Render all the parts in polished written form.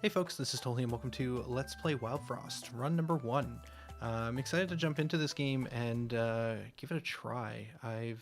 Hey folks, this is Tolly and welcome to Let's Play WildFrost, run number 1. I'm excited to jump into this game and give it a try. I've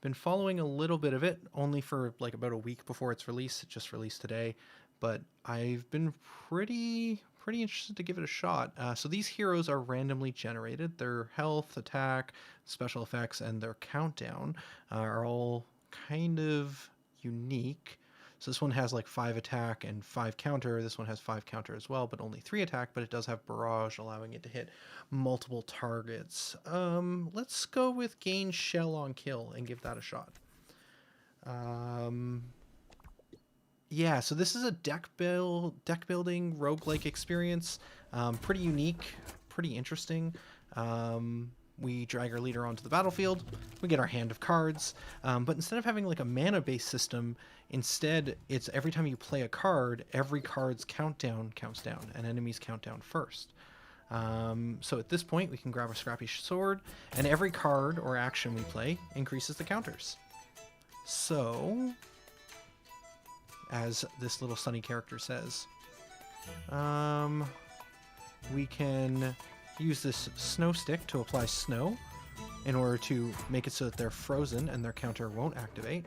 been following a little bit of it, only for like about a week before its release. It just released today, but I've been pretty interested to give it a shot. So these heroes are randomly generated. Their health, attack, special effects, and their countdown are all kind of unique. So this one has like 5 attack and 5 counter. This one has 5 counter as well, but only 3 attack, but it does have barrage, allowing it to hit multiple targets. Let's go with gain shell on kill and give that a shot. Yeah, so this is a deck building roguelike experience. Pretty unique, pretty interesting. We drag our leader onto the battlefield, we get our hand of cards, but instead of having like a mana-based system, instead it's every time you play a card, every card's countdown counts down, and enemies count down first. So at this point, we can grab a scrappy sword, and every card or action we play increases the counters. So, as this little sunny character says, we can use this snow stick to apply snow in order to make it so that they're frozen and their counter won't activate.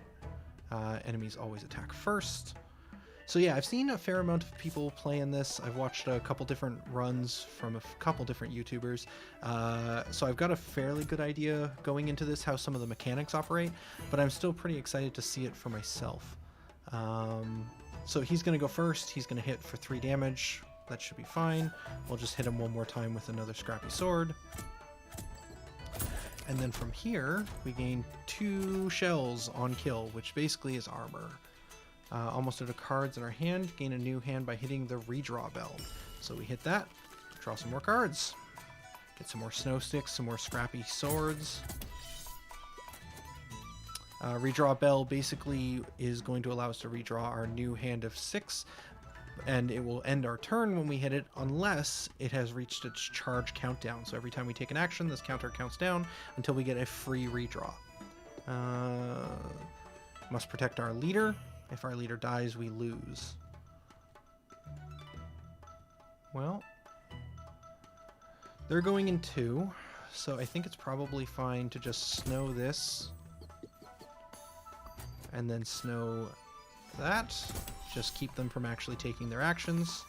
Enemies always attack first. So yeah, I've seen a fair amount of people playing this. I've watched a couple different runs from a couple different YouTubers. So I've got a fairly good idea going into this, how some of the mechanics operate, but I'm still pretty excited to see it for myself. So he's going to go first. He's going to hit for 3 damage. That should be fine. We'll just hit him one more time with another scrappy sword. And then from here, we gain 2 shells on kill, which basically is armor. Almost out of cards in our hand, gain a new hand by hitting the redraw bell. So we hit that, draw some more cards, get some more snow sticks, some more scrappy swords. Redraw bell basically is going to allow us to redraw our new hand of 6, and it will end our turn when we hit it unless it has reached its charge countdown. So every time we take an action, this counter counts down until we get a free redraw. Must protect our leader. If our leader dies, we lose. Well, they're going in 2, so I think it's probably fine to just snow this and then snow that. Just keep them from actually taking their actions.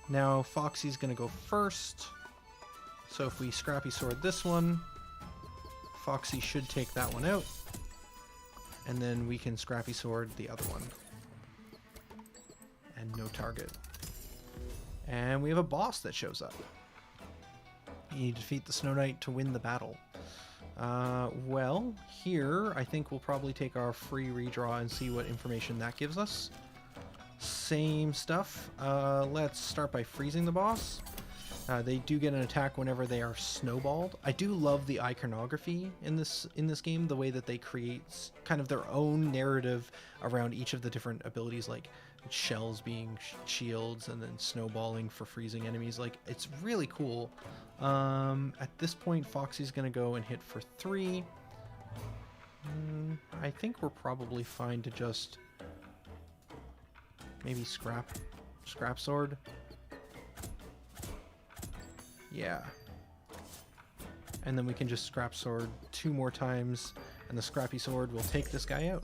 Now Foxy's gonna go first. So if we scrappy sword this one, Foxy should take that one out. And then we can scrappy sword the other one. And no target. And we have a boss that shows up. You defeat the Snow Knight to win the battle. Well, here I think we'll probably take our free redraw and see what information that gives us. Same stuff. Let's start by freezing the boss. They do get an attack whenever they are snowballed. I do love the iconography in this game, the way that they create kind of their own narrative around each of the different abilities, like shells being shields and then snowballing for freezing enemies. Like, it's really cool. At this point, Foxy's gonna go and hit for 3. I think we're probably fine to just maybe scrap sword. Yeah. And then we can just scrap sword 2 more times, and the scrappy sword will take this guy out.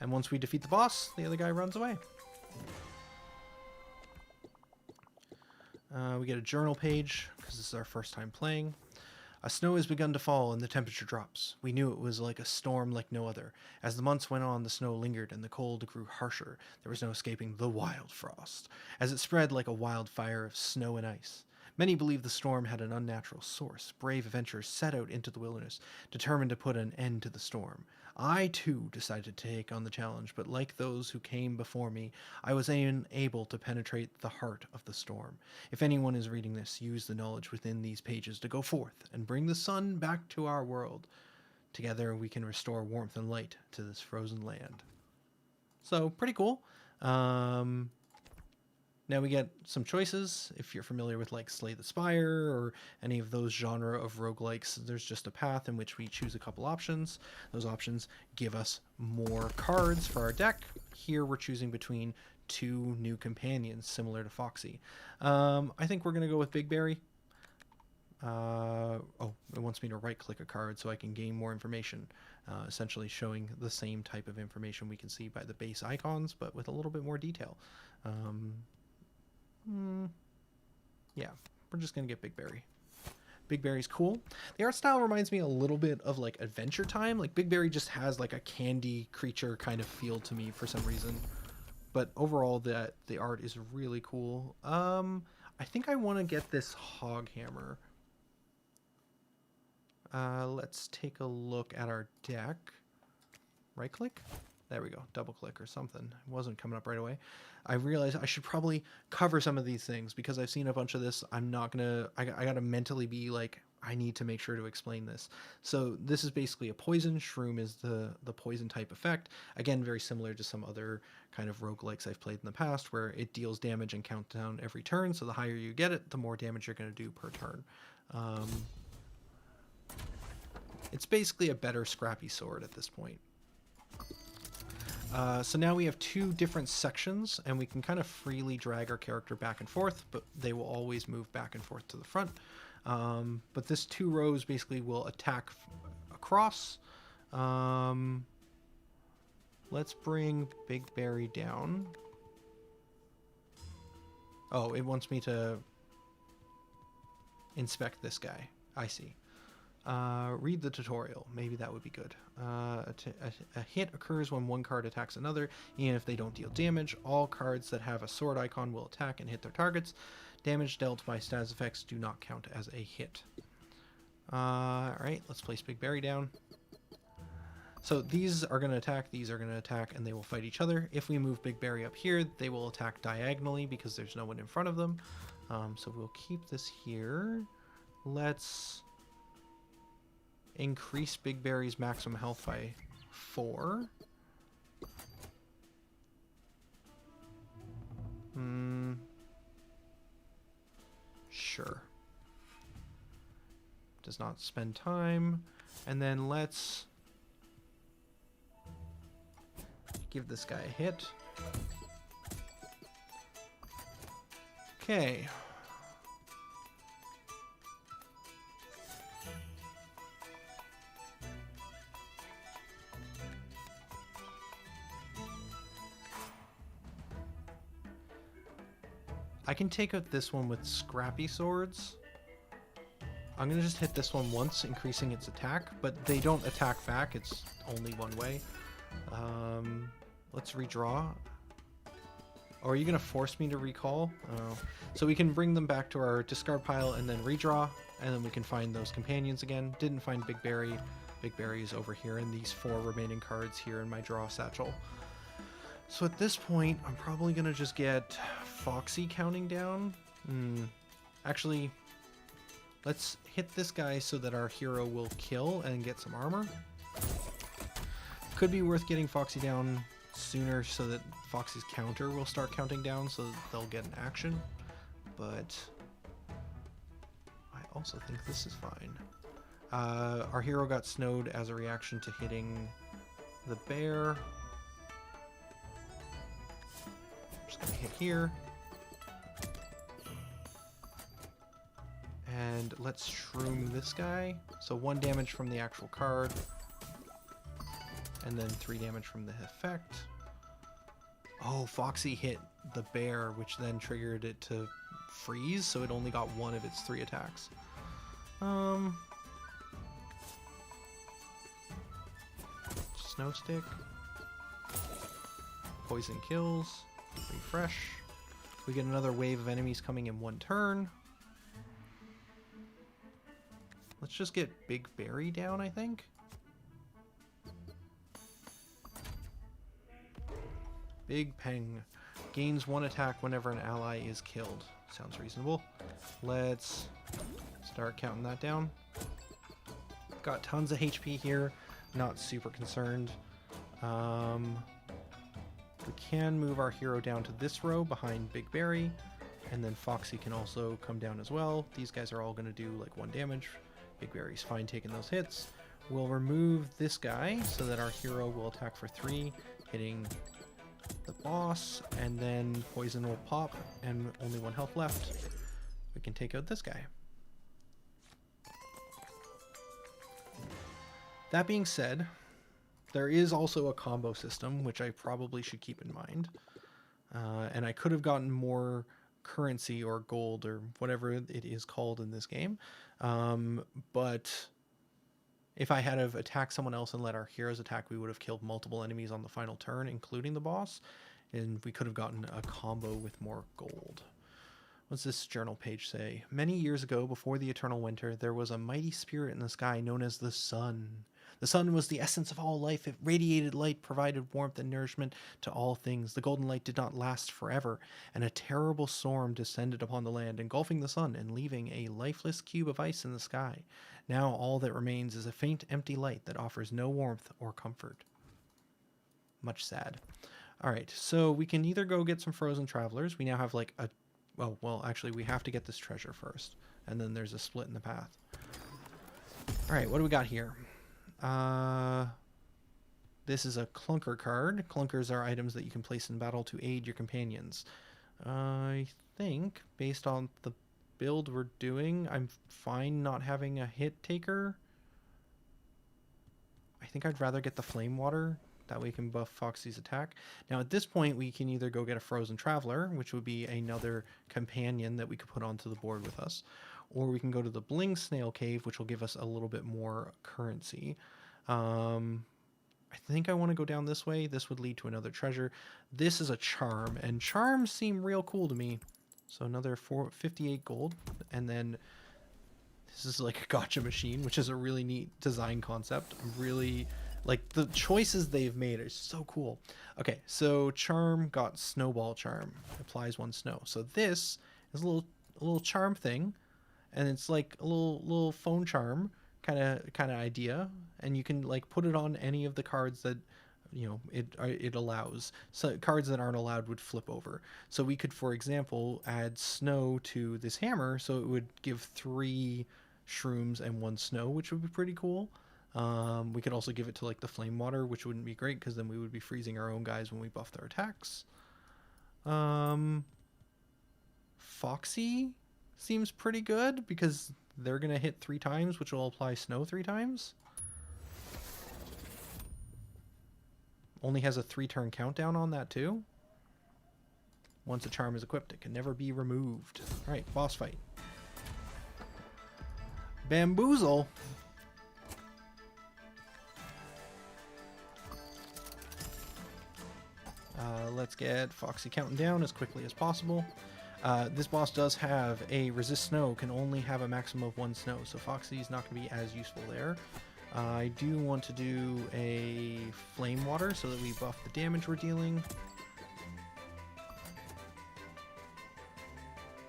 And once we defeat the boss, the other guy runs away. We get a journal page, because this is our first time playing. Snow has begun to fall and the temperature drops. We knew it was like a storm like no other. As the months went on, the snow lingered and the cold grew harsher. There was no escaping the WildFrost, as it spread like a wildfire of snow and ice. Many believe the storm had an unnatural source. Brave adventurers set out into the wilderness, determined to put an end to the storm. I, too, decided to take on the challenge, but like those who came before me, I was unable to penetrate the heart of the storm. If anyone is reading this, use the knowledge within these pages to go forth and bring the sun back to our world. Together we can restore warmth and light to this frozen land. So, pretty cool. Now we get some choices. If you're familiar with like Slay the Spire or any of those genre of roguelikes, there's just a path in which we choose a couple options. Those options give us more cards for our deck. here we're choosing between two new companions similar to Foxy. I think we're going to go with Big Berry. Oh, it wants me to right click a card so I can gain more information, essentially showing the same type of information we can see by the base icons, but with a little bit more detail. Yeah, we're just going to get Big Berry. Big Berry's cool. The art style reminds me a little bit of like Adventure Time. Like Big Berry just has like a candy creature kind of feel to me for some reason. But overall, the art is really cool. I think I want to get this Hog Hammer. Let's take a look at our deck. Right click? There we go. Double click or something. It wasn't coming up right away. I realized I should probably cover some of these things because I've seen a bunch of this. I'm not gonna, I gotta mentally be like, I need to make sure to explain this. So this is basically a poison. Shroom is the poison type effect. Again, very similar to some other kind of roguelikes I've played in the past where it deals damage and countdown every turn. So the higher you get it, the more damage you're gonna do per turn. It's basically a better scrappy sword at this point. So now we have two different sections, and we can kind of freely drag our character back and forth, but they will always move back and forth to the front. But this 2 rows basically will attack across. Let's bring Big Berry down. Oh, it wants me to inspect this guy. I see. Read the tutorial. Maybe that would be good. A hit occurs when one card attacks another, even if they don't deal damage. All cards that have a sword icon will attack and hit their targets. Damage dealt by status effects do not count as a hit. Alright, let's place Big Berry down. So these are going to attack, these are going to attack, and they will fight each other. If we move Big Berry up here, they will attack diagonally because there's no one in front of them. So we'll keep this here. Let's increase Big Berry's maximum health by 4. Sure. Does not spend time. And then let's give this guy a hit. Okay. I can take out this one with scrappy swords. I'm going to just hit this one once, increasing its attack, but they don't attack back. It's only one way. Let's redraw. Or are you going to force me to recall? Oh. So we can bring them back to our discard pile and then redraw, and then we can find those companions again. Didn't find Big Berry. Big Berry is over here, and these 4 remaining cards here in my draw satchel. So at this point, I'm probably going to just get Foxy counting down. Actually, let's hit this guy so that our hero will kill and get some armor. Could be worth getting Foxy down sooner so that Foxy's counter will start counting down so that they'll get an action. But I also think this is fine. Our hero got snowed as a reaction to hitting the bear. Just gonna hit here. And let's shroom this guy. So 1 damage from the actual card. And then 3 damage from the effect. Oh, Foxy hit the bear, which then triggered it to freeze, so it only got 1 of its 3 attacks. Snow stick. Poison kills. Refresh. We get another wave of enemies coming in 1 turn. Let's just get Big Berry down, I think. Big Peng. Gains 1 attack whenever an ally is killed. Sounds reasonable. Let's start counting that down. Got tons of HP here. Not super concerned. We can move our hero down to this row behind Big Berry. And then Foxy can also come down as well. These guys are all going to do like 1 damage. Big Berry's fine taking those hits. We'll remove this guy so that our hero will attack for 3, hitting the boss, and then poison will pop, and only 1 health left. We can take out this guy. That being said, there is also a combo system, which I probably should keep in mind. And I could have gotten more currency or gold or whatever it is called in this game. But if I had have attacked someone else and let our heroes attack, we would have killed multiple enemies on the final turn, including the boss. And we could have gotten a combo with more gold. What's this journal page say? Many years ago, before the eternal winter, there was a mighty spirit in the sky known as the sun. The sun was the essence of all life. It radiated light, provided warmth and nourishment to all things. The golden light did not last forever, and a terrible storm descended upon the land, engulfing the sun and leaving a lifeless cube of ice in the sky. Now all that remains is a faint, empty light that offers no warmth or comfort. Much sad. All right, so we can either go get some frozen travelers. We now have like a... Well, actually, we have to get this treasure first, and then there's a split in the path. All right, what do we got here? This is a clunker card. Clunkers are items that you can place in battle to aid your companions. I think, based on the build we're doing, I'm fine not having a hit taker. I think I'd rather get the flame water. That way we can buff Foxy's attack. Now at this point we can either go get a frozen traveler, which would be another companion that we could put onto the board with us, or we can go to the Bling Snail Cave, which will give us a little bit more currency. I think I want to go down this way. This would lead to another treasure. This is a charm, and charms seem real cool to me. So another 58 gold, and then this is like a gotcha machine, which is a really neat design concept. I'm really... like, the choices they've made are so cool. Okay, so charm got snowball charm. Applies 1 snow. So this is a little charm thing, and it's like a little phone charm kind of idea, and you can like put it on any of the cards that, you know, it allows. So cards that aren't allowed would flip over. So we could, for example, add snow to this hammer, so it would give 3 shrooms and 1 snow, which would be pretty cool. We could also give it to like the flame water, which wouldn't be great because then we would be freezing our own guys when we buff their attacks. Foxy seems pretty good because they're gonna hit 3 times, which will apply snow 3 times. Only has a 3-turn countdown on that too. Once a charm is equipped, it can never be removed. All right, boss fight. Bamboozle. Let's get Foxy counting down as quickly as possible. This boss does have a resist snow, can only have a maximum of 1 snow, so Foxy's not going to be as useful there. I do want to do a flame water so that we buff the damage we're dealing.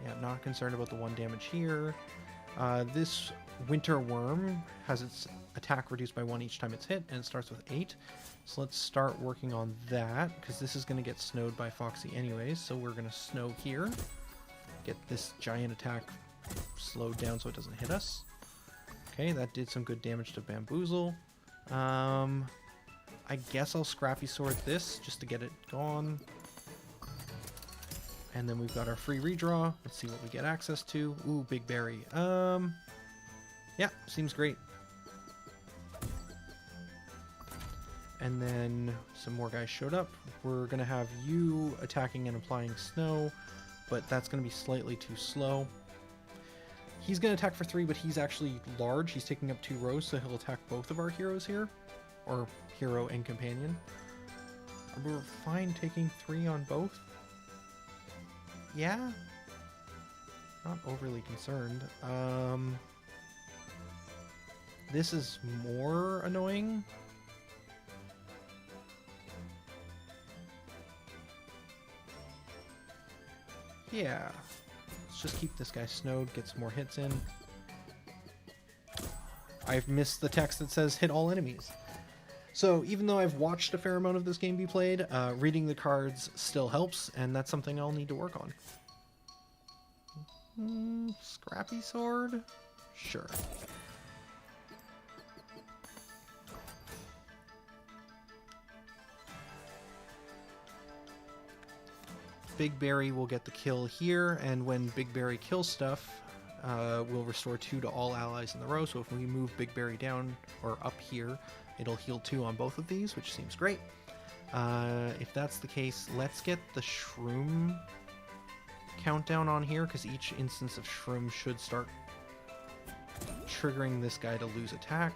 Yeah, I'm not concerned about the 1 damage here. This winter worm has its attack reduced by 1 each time it's hit, and it starts with 8. So let's start working on that, because this is going to get snowed by Foxy anyways, so we're going to snow here. Get this giant attack slowed down so it doesn't hit us. Okay, that did some good damage to Bamboozle. I guess I'll Scrappy Sword this, just to get it gone. And then we've got our free redraw. Let's see what we get access to. Ooh, Big Berry. Yeah, seems great. And then some more guys showed up. We're going to have you attacking and applying snow, but that's going to be slightly too slow. He's going to attack for 3, but he's actually large. He's taking up 2 rows, so he'll attack both of our heroes here, or hero and companion. We're fine taking 3 on both. Yeah? Not overly concerned. This is more annoying. Yeah, let's just keep this guy snowed, get some more hits in. I've missed the text that says hit all enemies. So even though I've watched a fair amount of this game be played, reading the cards still helps, and that's something I'll need to work on. Scrappy Sword? Sure. Big Berry will get the kill here, and when Big Berry kills stuff, we'll restore 2 to all allies in the row. So if we move Big Berry down or up here, it'll heal 2 on both of these, which seems great. If that's the case, let's get the Shroom countdown on here, because each instance of Shroom should start triggering this guy to lose attack.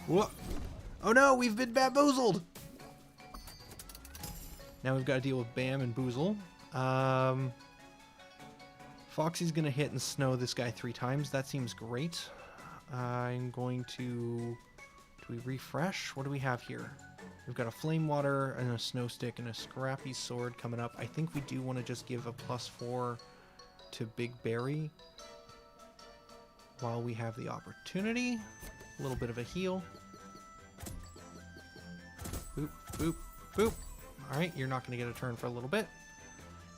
Whoa! Oh no, we've been bamboozled! Now we've got to deal with Bam and Boozle. Foxy's going to hit and snow this guy 3 times. That seems great. I'm going to... Do we refresh? What do we have here? We've got a Flame Water and a Snow Stick and a Scrappy Sword coming up. I think we do want to just give a +4 to Big Berry while we have the opportunity. A little bit of a heal. Boop, boop, boop. Alright, you're not going to get a turn for a little bit.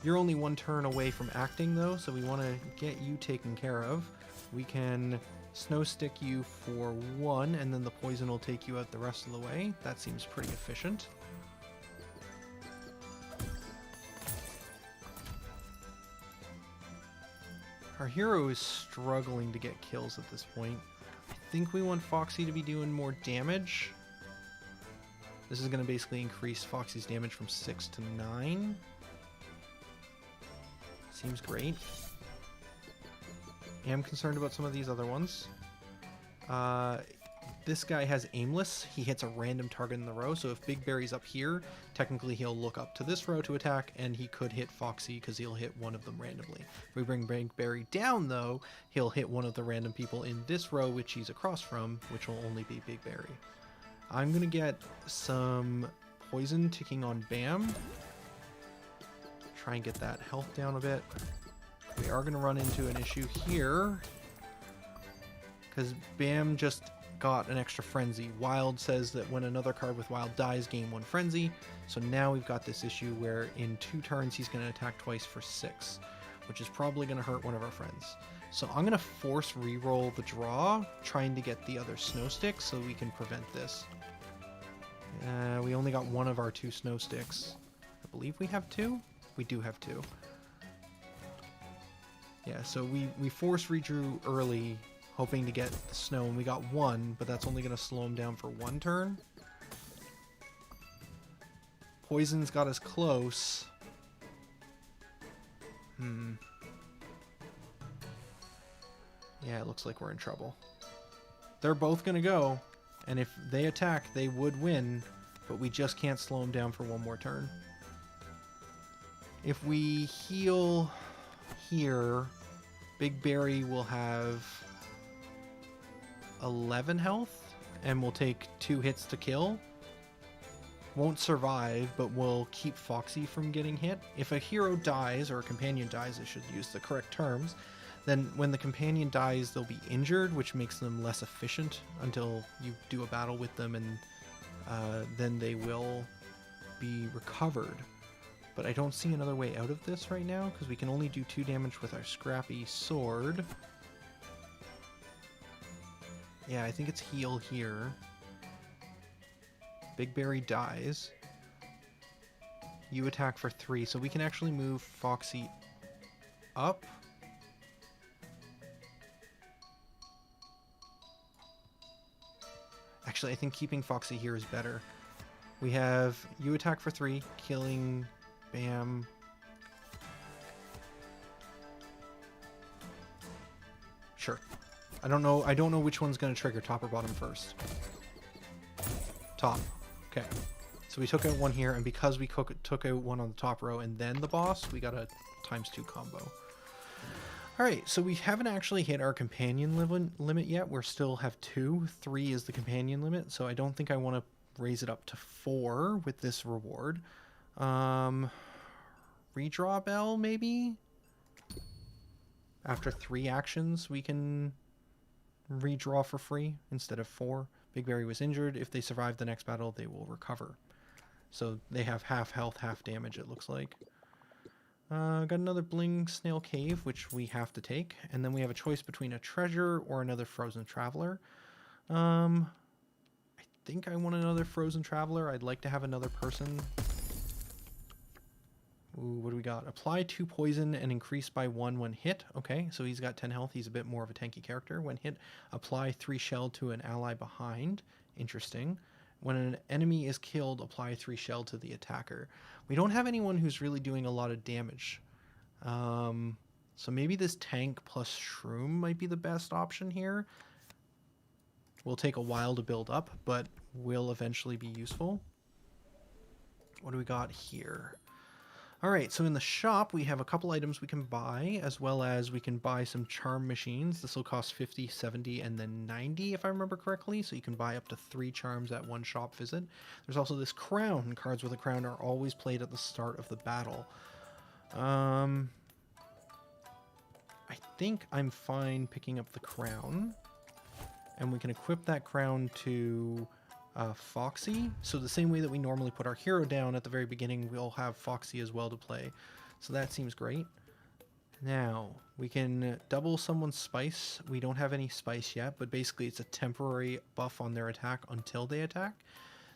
You're only 1 turn away from acting, though, so we want to get you taken care of. We can Snow Stick you for 1, and then the poison will take you out the rest of the way. That seems pretty efficient. Our hero is struggling to get kills at this point. I think we want Foxy to be doing more damage. This is going to basically increase Foxy's damage from 6 to 9. Seems great. Am concerned about some of these other ones. This guy has Aimless. He hits a random target in the row, so if Big Berry's up here, technically he'll look up to this row to attack, and he could hit Foxy because he'll hit one of them randomly. If we bring Big Berry down, though, he'll hit one of the random people in this row, which he's across from, which will only be Big Berry. I'm going to get some poison ticking on Bam. Try and get that health down a bit. We are going to run into an issue here, because Bam just got an extra frenzy. Wild says that when another card with Wild dies, gain 1 frenzy. So now we've got this issue where in 2 turns he's going to attack twice for 6, which is probably going to hurt one of our friends. So I'm going to force reroll the draw, trying to get the other Snow Sticks so we can prevent this. We only got 1 of our 2 Snow Sticks. I believe we have 2? We do have 2. Yeah, so we force redrew early, hoping to get the snow, and we got 1, but that's only going to slow him down for 1 turn. Poison's got us close. Yeah, it looks like we're in trouble. They're both going to go, and if they attack, they would win, but we just can't slow them down for 1 more turn. If we heal here, Big Berry will have 11 health, and will take 2 hits to kill. Won't survive, but will keep Foxy from getting hit. If a hero dies, or a companion dies, I should use the correct terms, then when the companion dies, they'll be injured, which makes them less efficient until you do a battle with them, and then they will be recovered. But I don't see another way out of this right now, because we can only do 2 damage with our Scrappy Sword. Yeah, I think it's heal here. Big Berry dies. You attack for 3, so we can actually move Foxy up. Actually, I think keeping Foxy here is better. We have you attack for 3, killing Bam. Sure. I don't know which one's going to trigger, top or bottom first. Top. Okay. So we took out 1 here, and because we took out 1 on the top row and then the boss, we got a ×2 combo. Alright, so we haven't actually hit our companion limit yet. We still have 2. 3 is the companion limit, so I don't think I want to raise it up to 4 with this reward. Redraw Bell, maybe? After 3 actions, we can redraw for free instead of 4. Big Berry was injured. If they survive the next battle, they will recover. So they have half health, half damage, it looks like. Got another Bling Snail Cave, which we have to take. And then we have a choice between a treasure or another Frozen Traveler. I think I want another Frozen Traveler. I'd like to have another person Ooh, what do we got? Apply 2 poison and increase by 1 when hit. Okay, so he's got 10 health. He's a bit more of a tanky character. When hit, apply 3 shell to an ally behind. Interesting. When an enemy is killed, apply 3 shell to the attacker. We don't have anyone who's really doing a lot of damage. So maybe this tank plus shroom might be the best option here. Will take a while to build up, but will eventually be useful. What do we got here? Alright, so in the shop we have a couple items we can buy, as well as we can buy some charm machines. This will cost 50, 70, and then 90 if I remember correctly, so you can buy up to 3 charms at one shop visit. There's also this crown. Cards with a crown are always played at the start of the battle. I think I'm fine picking up the crown, and we can equip that crown to Foxy. So the same way that we normally put our hero down at the very beginning, we'll have Foxy as well to play. So that seems great. Now, we can double someone's spice. We don't have any spice yet, but basically it's a temporary buff on their attack until they attack.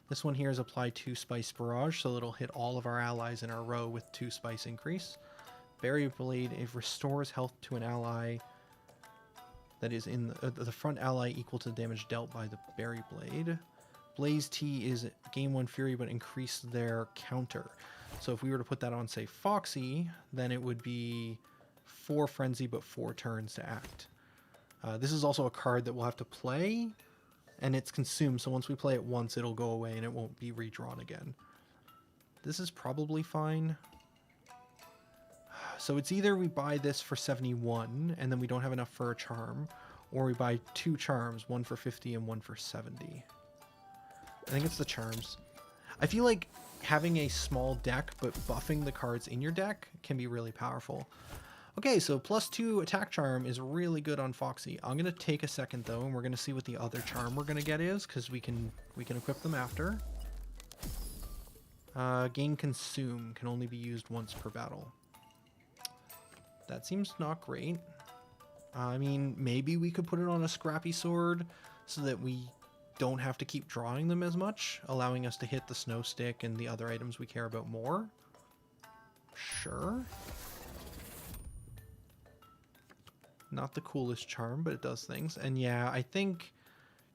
This one here is apply 2 spice barrage, so it'll hit all of our allies in our row with 2 spice increase. Berry Blade, it restores health to an ally that is in the front ally equal to the damage dealt by the Berry Blade. Blaze Tea is gain 1 fury but increase their counter. So if we were to put that on, say, Foxy, then it would be 4 frenzy but 4 turns to act. This is also a card that we'll have to play, and it's consumed, so once we play it once it'll go away and it won't be redrawn again. This is probably fine. So it's either we buy this for 71 and then we don't have enough for a charm, or we buy 2 charms, 1 for 50 and 1 for 70. I think it's the charms. I feel like having a small deck but buffing the cards in your deck can be really powerful. Okay, so +2 attack charm is really good on Foxy. I'm going to take a second though, and we're going to see what the other charm we're going to get is, because we can equip them after. Gain Consume can only be used once per battle. That seems not great. I mean, maybe we could put it on a Scrappy Sword so that we don't have to keep drawing them as much, allowing us to hit the Snow Stick and the other items we care about more. Sure. Not the coolest charm, but it does things. And yeah, I think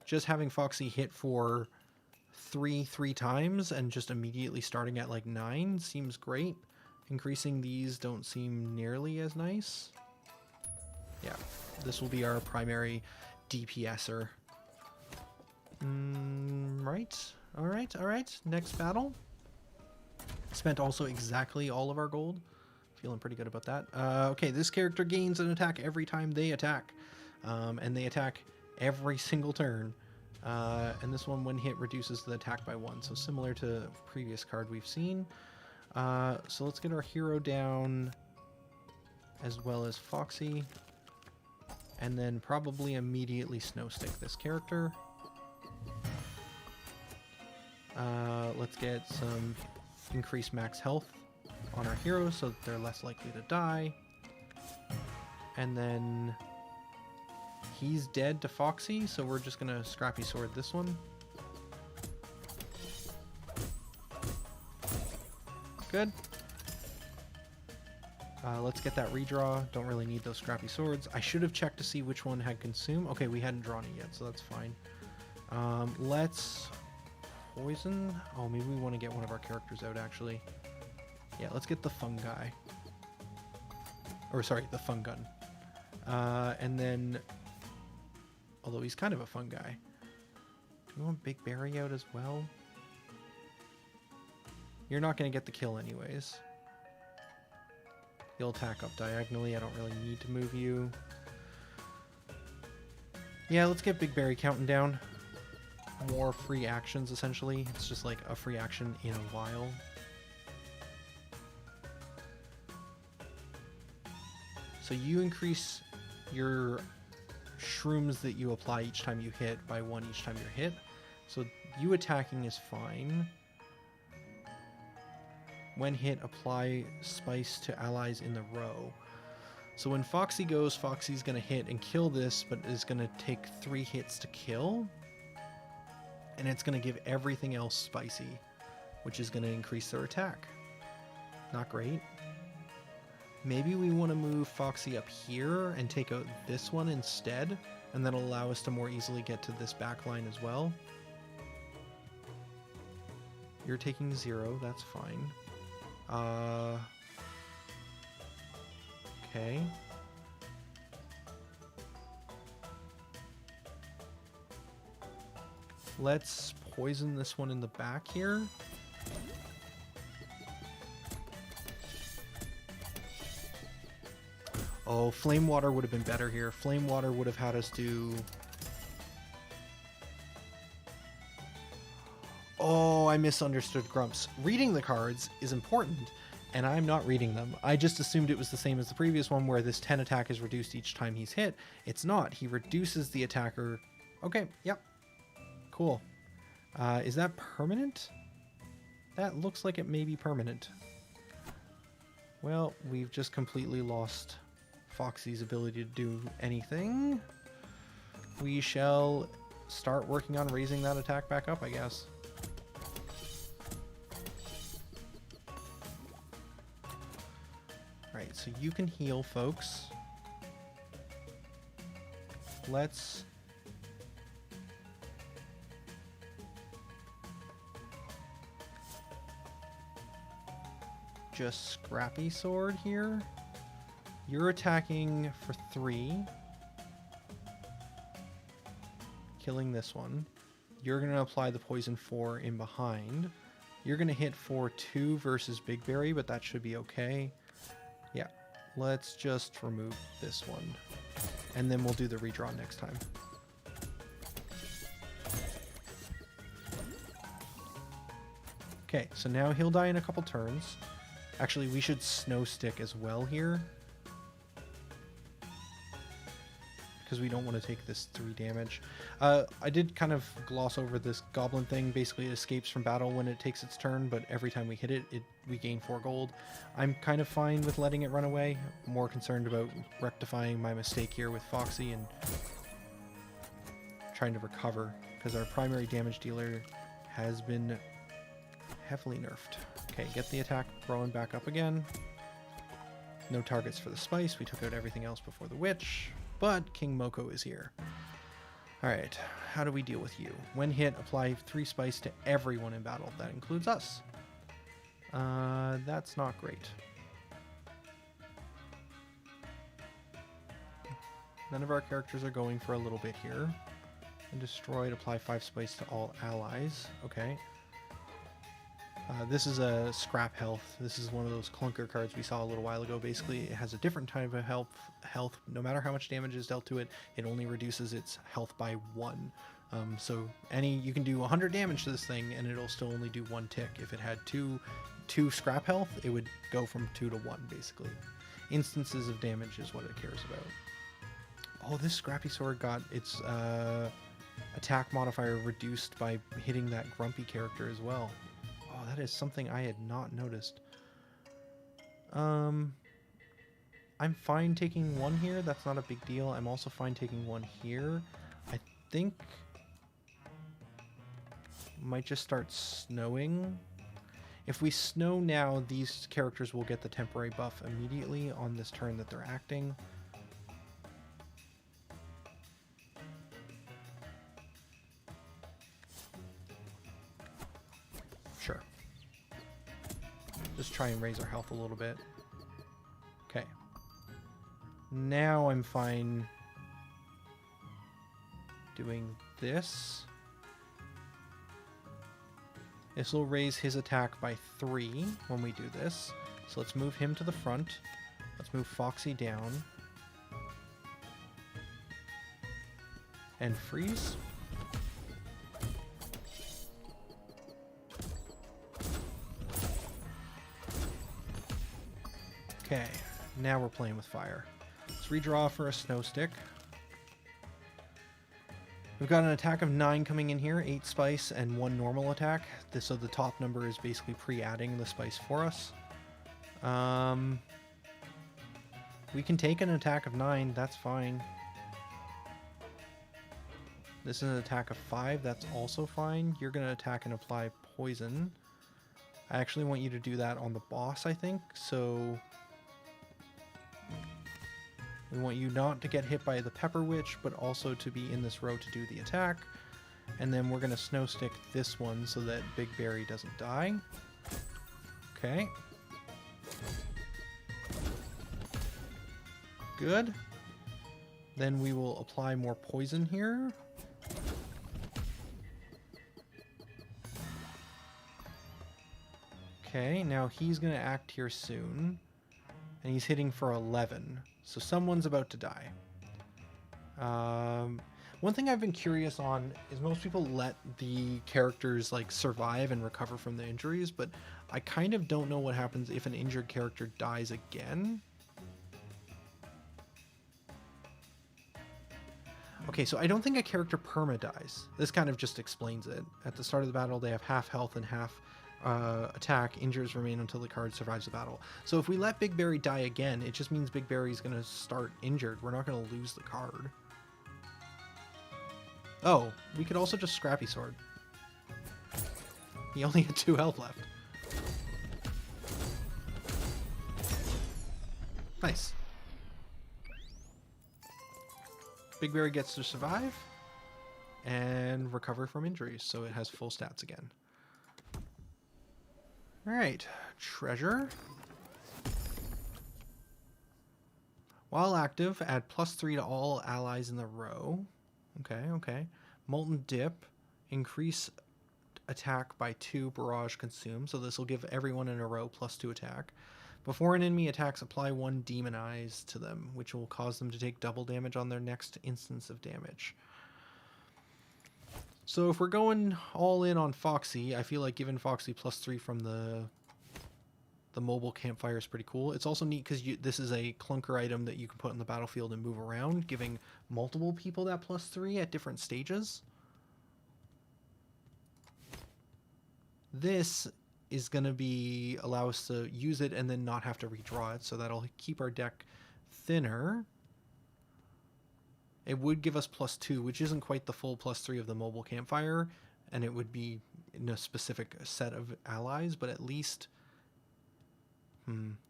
just having Foxy hit for 3 times and just immediately starting at like 9 seems great. Increasing these don't seem nearly as nice. Yeah, this will be our primary DPSer. Right. Alright. Next battle. Spent also exactly all of our gold. Feeling pretty good about that. Okay, this character gains an attack every time they attack. And they attack every single turn. And this one, when hit, reduces the attack by 1. So similar to the previous card we've seen. So let's get our hero down, as well as Foxy. And then probably immediately Snow Stick this character. Let's get some increased max health on our heroes so that they're less likely to die. And then he's dead to Foxy, so we're just gonna Scrappy Sword this one. Good. Let's get that redraw. Don't really need those Scrappy Swords. I should have checked to see which one had Consume. Okay, we hadn't drawn it yet, so that's fine. Let's poison. Oh, maybe we want to get one of our characters out, actually. Yeah, let's get the Fungi. Or, sorry, the Fungun. And then, although he's kind of a Fungi. Do we want Big Berry out as well? You're not going to get the kill anyways. You'll attack up diagonally. I don't really need to move you. Yeah, let's get Big Berry counting down. More free actions, essentially. It's just like a free action in a while. So you increase your shrooms that you apply each time you hit by 1 each time you're hit. So you attacking is fine. When hit, apply spice to allies in the row. So when Foxy goes, Foxy's going to hit and kill this, but is going to take 3 hits to kill. And it's going to give everything else spicy, which is going to increase their attack. Not great. Maybe we want to move Foxy up here and take out this one instead, and that'll allow us to more easily get to this back line as well. You're taking 0, that's fine. Okay. Let's poison this one in the back here. Oh, Flame Water would have been better here. Flame Water would have had us do... Oh, I misunderstood Grumps. Reading the cards is important, and I'm not reading them. I just assumed it was the same as the previous one, where this 10 attack is reduced each time he's hit. It's not. He reduces the attacker. Okay, yep. Cool. Is that permanent? That looks like it may be permanent. Well, we've just completely lost Foxy's ability to do anything. We shall start working on raising that attack back up, I guess. Right, so you can heal, folks. Let's... just Scrappy Sword here. You're attacking for 3. Killing this one. You're going to apply the poison 4 in behind. You're going to hit for 2 versus Big Berry, but that should be okay. Yeah, let's just remove this one. And then we'll do the redraw next time. Okay, so now he'll die in a couple turns. Actually, we should Snow Stick as well here, because we don't want to take this 3 damage. I did kind of gloss over this goblin thing. Basically, it escapes from battle when it takes its turn, but every time we hit it, we gain 4 gold. I'm kind of fine with letting it run away. I'm more concerned about rectifying my mistake here with Foxy and trying to recover, because our primary damage dealer has been heavily nerfed. Okay, get the attack growing back up again. No targets for the spice. We took out everything else before the witch, but King Moko is here. Alright, how do we deal with you? When hit, apply 3 spice to everyone in battle. That includes us. That's not great. None of our characters are going for a little bit here. And destroyed, apply 5 spice to all allies. Okay. This is a scrap health. This is one of those clunker cards we saw a little while ago. Basically, it has a different type of health. No matter how much damage is dealt to it, it only reduces its health by 1. So you can do 100 damage to this thing, and it'll still only do 1 tick. If it had two scrap health, it would go from 2 to 1, basically. Instances of damage is what it cares about. Oh, this Scrappy Sword got its attack modifier reduced by hitting that Grumpy character as well. Oh, that is something I had not noticed. I'm fine taking 1 here. That's not a big deal. I'm also fine taking 1 here. I think might just start snowing. If we snow now, these characters will get the temporary buff immediately on this turn that they're acting. Sure. Just try and raise our health a little bit. Okay. Now I'm fine doing this. This will raise his attack by 3 when we do this. So let's move him to the front. Let's move Foxy down. And freeze. Okay, now we're playing with fire. Let's redraw for a Snow Stick. We've got an attack of 9 coming in here, 8 spice and 1 normal attack. So the top number is basically pre-adding the spice for us. We can take an attack of 9, that's fine. This is an attack of 5, that's also fine. You're going to attack and apply poison. I actually want you to do that on the boss, I think. So we want you not to get hit by the Pepper Witch, but also to be in this row to do the attack. And then we're going to snow stick this one so that Big Berry doesn't die. Okay. Good. Then we will apply more poison here. Okay, now he's going to act here soon. And he's hitting for 11. So someone's about to die. One thing I've been curious on is most people let the characters like survive and recover from the injuries, but I kind of don't know what happens if an injured character dies again. Okay, so I don't think a character perma-dies. This kind of just explains it. At the start of the battle, they have half health and half attack. Injures remain until the card survives the battle. So if we let Big Berry die again, it just means Big Berry's going to start injured. We're not going to lose the card. Oh, we could also just Scrappy Sword. He only had 2 health left. Nice. Big Berry gets to survive and recover from injuries, so it has full stats again. Alright, treasure. While active, add +3 to all allies in the row. Okay, okay. Molten Dip, increase attack by 2, barrage consume, so this will give everyone in a row +2 attack. Before an enemy attacks, apply 1 Demon Eyes to them, which will cause them to take double damage on their next instance of damage. So if we're going all in on Foxy, I feel like giving Foxy +3 from the mobile campfire is pretty cool. It's also neat because this is a clunker item that you can put on the battlefield and move around, giving multiple people that +3 at different stages. This is going to allow us to use it and then not have to redraw it, so that'll keep our deck thinner. It would give us +2, which isn't quite the full +3 of the mobile campfire, and it would be in a specific set of allies, but at least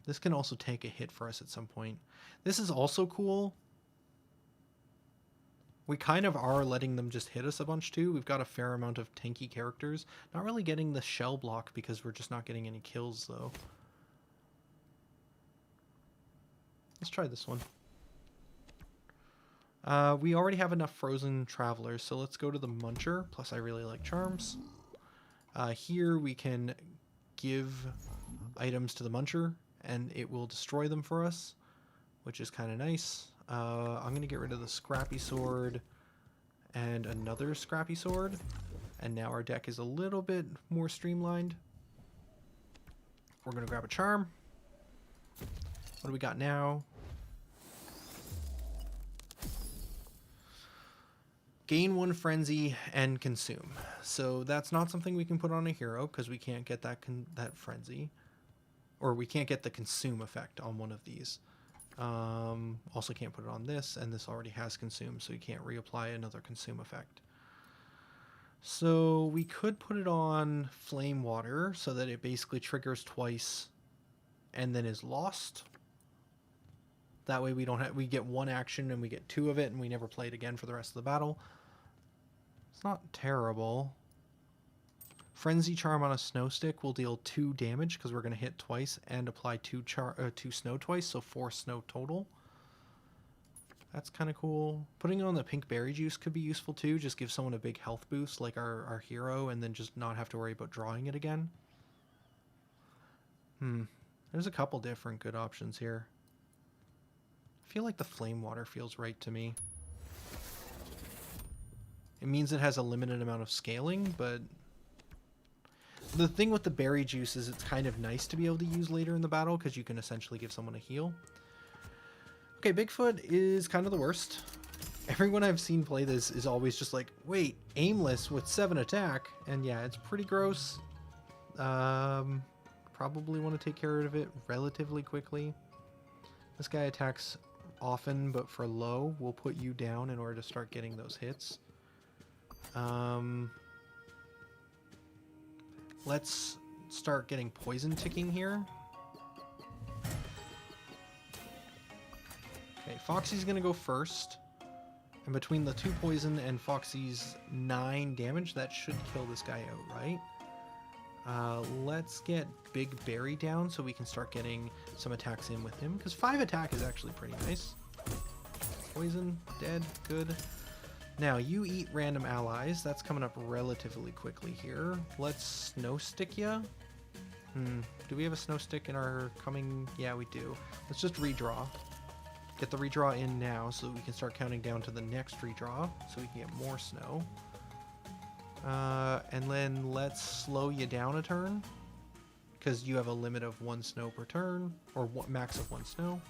this can also take a hit for us at some point. This is also cool. We kind of are letting them just hit us a bunch too. We've got a fair amount of tanky characters. Not really getting the shell block because we're just not getting any kills though. Let's try this one. We already have enough frozen travelers, so let's go to the Muncher. Plus I really like charms. Here we can give items to the Muncher and it will destroy them for us, which is kind of nice. I'm going to get rid of the Scrappy Sword and another Scrappy Sword. And now our deck is a little bit more streamlined. We're going to grab a charm. What do we got now? Gain 1 frenzy and consume. So that's not something we can put on a hero because we can't get that frenzy. Or we can't get the consume effect on one of these. Also can't put it on this, and this already has consume, so you can't reapply another consume effect. So we could put it on flame water so that it basically triggers twice and then is lost. That way we get 1 action and we get 2 of it and we never play it again for the rest of the battle. It's not terrible. Frenzy Charm on a Snow Stick will deal 2 damage because we're going to hit twice and apply 2 snow twice, so 4 snow total. That's kind of cool. Putting it on the pink berry juice could be useful too. Just give someone a big health boost like our hero and then just not have to worry about drawing it again. There's a couple different good options here. I feel like the flame water feels right to me. It means it has a limited amount of scaling, but the thing with the berry juice is it's kind of nice to be able to use later in the battle because you can essentially give someone a heal. Okay, Bigfoot is kind of the worst. Everyone I've seen play this is always just like, wait, aimless with 7 attack. And yeah, it's pretty gross. Probably want to take care of it relatively quickly. This guy attacks often, but for low, we'll put you down in order to start getting those hits. Let's start getting poison ticking here. Okay, Foxy's gonna go first. And between the 2 poison and Foxy's 9 damage, that should kill this guy outright. Let's get Big Berry down so we can start getting some attacks in with him. Because 5 attack is actually pretty nice. Poison, dead, good. Now, you eat random allies. That's coming up relatively quickly here. Let's Snow Stick ya. Do we have a Snow Stick in our coming? Yeah, we do. Let's just redraw. Get the redraw in now so that we can start counting down to the next redraw so we can get more snow. And then let's slow you down a turn because you have a limit of 1 snow per turn, or max of 1 snow.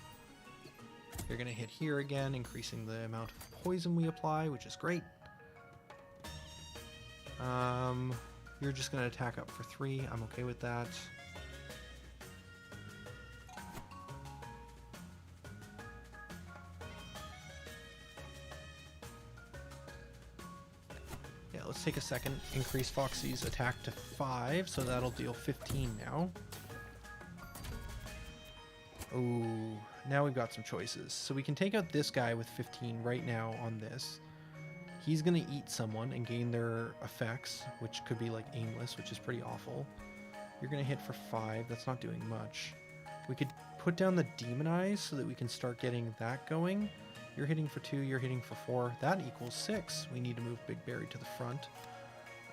You're going to hit here again, increasing the amount of poison we apply, which is great. You're just going to attack up for 3. I'm okay with that. Let's take a second, increase Foxy's attack to 5, so that'll deal 15 now. Ooh, now we've got some choices. So we can take out this guy with 15 right now on this. He's going to eat someone and gain their effects, which could be like aimless, which is pretty awful. You're going to hit for 5, that's not doing much. We could put down the Demonize so that we can start getting that going. You're hitting for 2, you're hitting for 4. That equals 6. We need to move Big Berry to the front.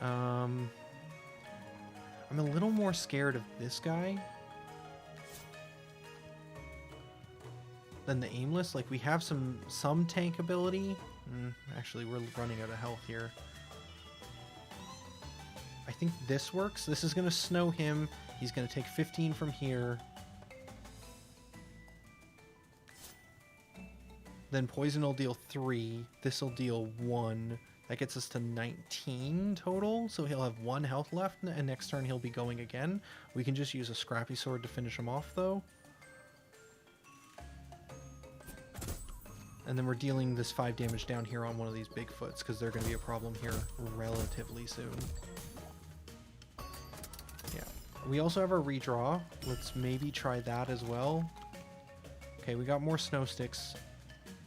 I'm a little more scared of this guy than the aimless. Like, we have some tank ability. Actually, we're running out of health here. I think this works. This is going to snow him. He's going to take 15 from here. Then poison will deal 3. This will deal 1. That gets us to 19 total. So he'll have 1 health left, and next turn he'll be going again. We can just use a Scrappy Sword to finish him off, though. And then we're dealing this 5 damage down here on one of these Bigfoots, because they're going to be a problem here relatively soon. Yeah. We also have our redraw. Let's maybe try that as well. Okay, we got more Snow Sticks.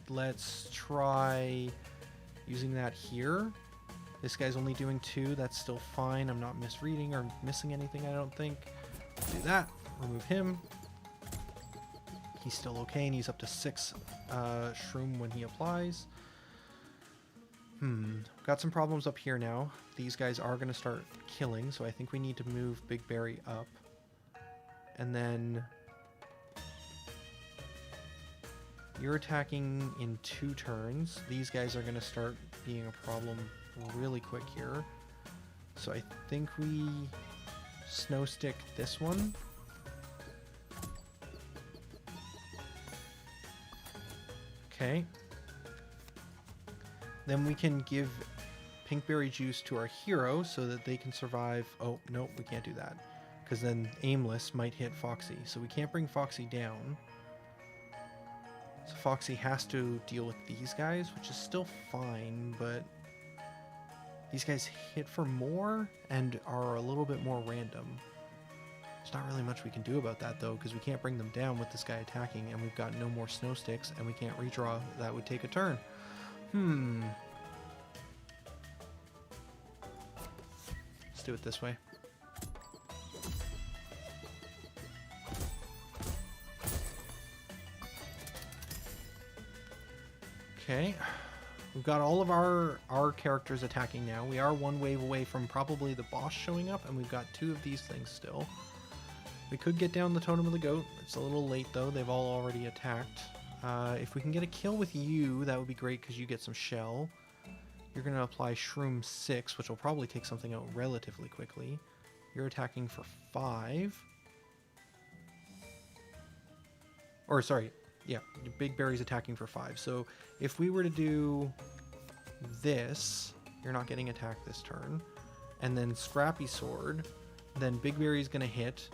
Let's try using that here. This guy's only doing 2. That's still fine. I'm not misreading or missing anything, I don't think. Do that. Remove him. He's still okay, and he's up to 6 shroom when he applies. Got some problems up here now. These guys are going to start killing, so I think we need to move Big Berry up. And then you're attacking in 2 turns. These guys are going to start being a problem really quick here. So I think we Snow Stick this one. Okay. Then we can give Pinkberry Juice to our hero so that they can survive. Oh, nope, we can't do that. Because then Aimless might hit Foxy. So we can't bring Foxy down. So Foxy has to deal with these guys, which is still fine, but these guys hit for more and are a little bit more random. There's not really much we can do about that, though, because we can't bring them down with this guy attacking, and we've got no more Snow Sticks, and we can't redraw. That would take a turn. Let's do it this way. Okay, we've got all of our characters attacking now. We are 1 wave away from probably the boss showing up, and we've got 2 of these things still. We could get down the Totem of the Goat. It's a little late, though. They've all already attacked. If we can get a kill with you, that would be great, because you get some shell. You're going to apply Shroom 6, which will probably take something out relatively quickly. You're attacking for 5. Or, sorry. Yeah, Big Berry's attacking for 5. So if we were to do this, you're not getting attacked this turn. And then Scrappy Sword, then Big Berry's going to hit.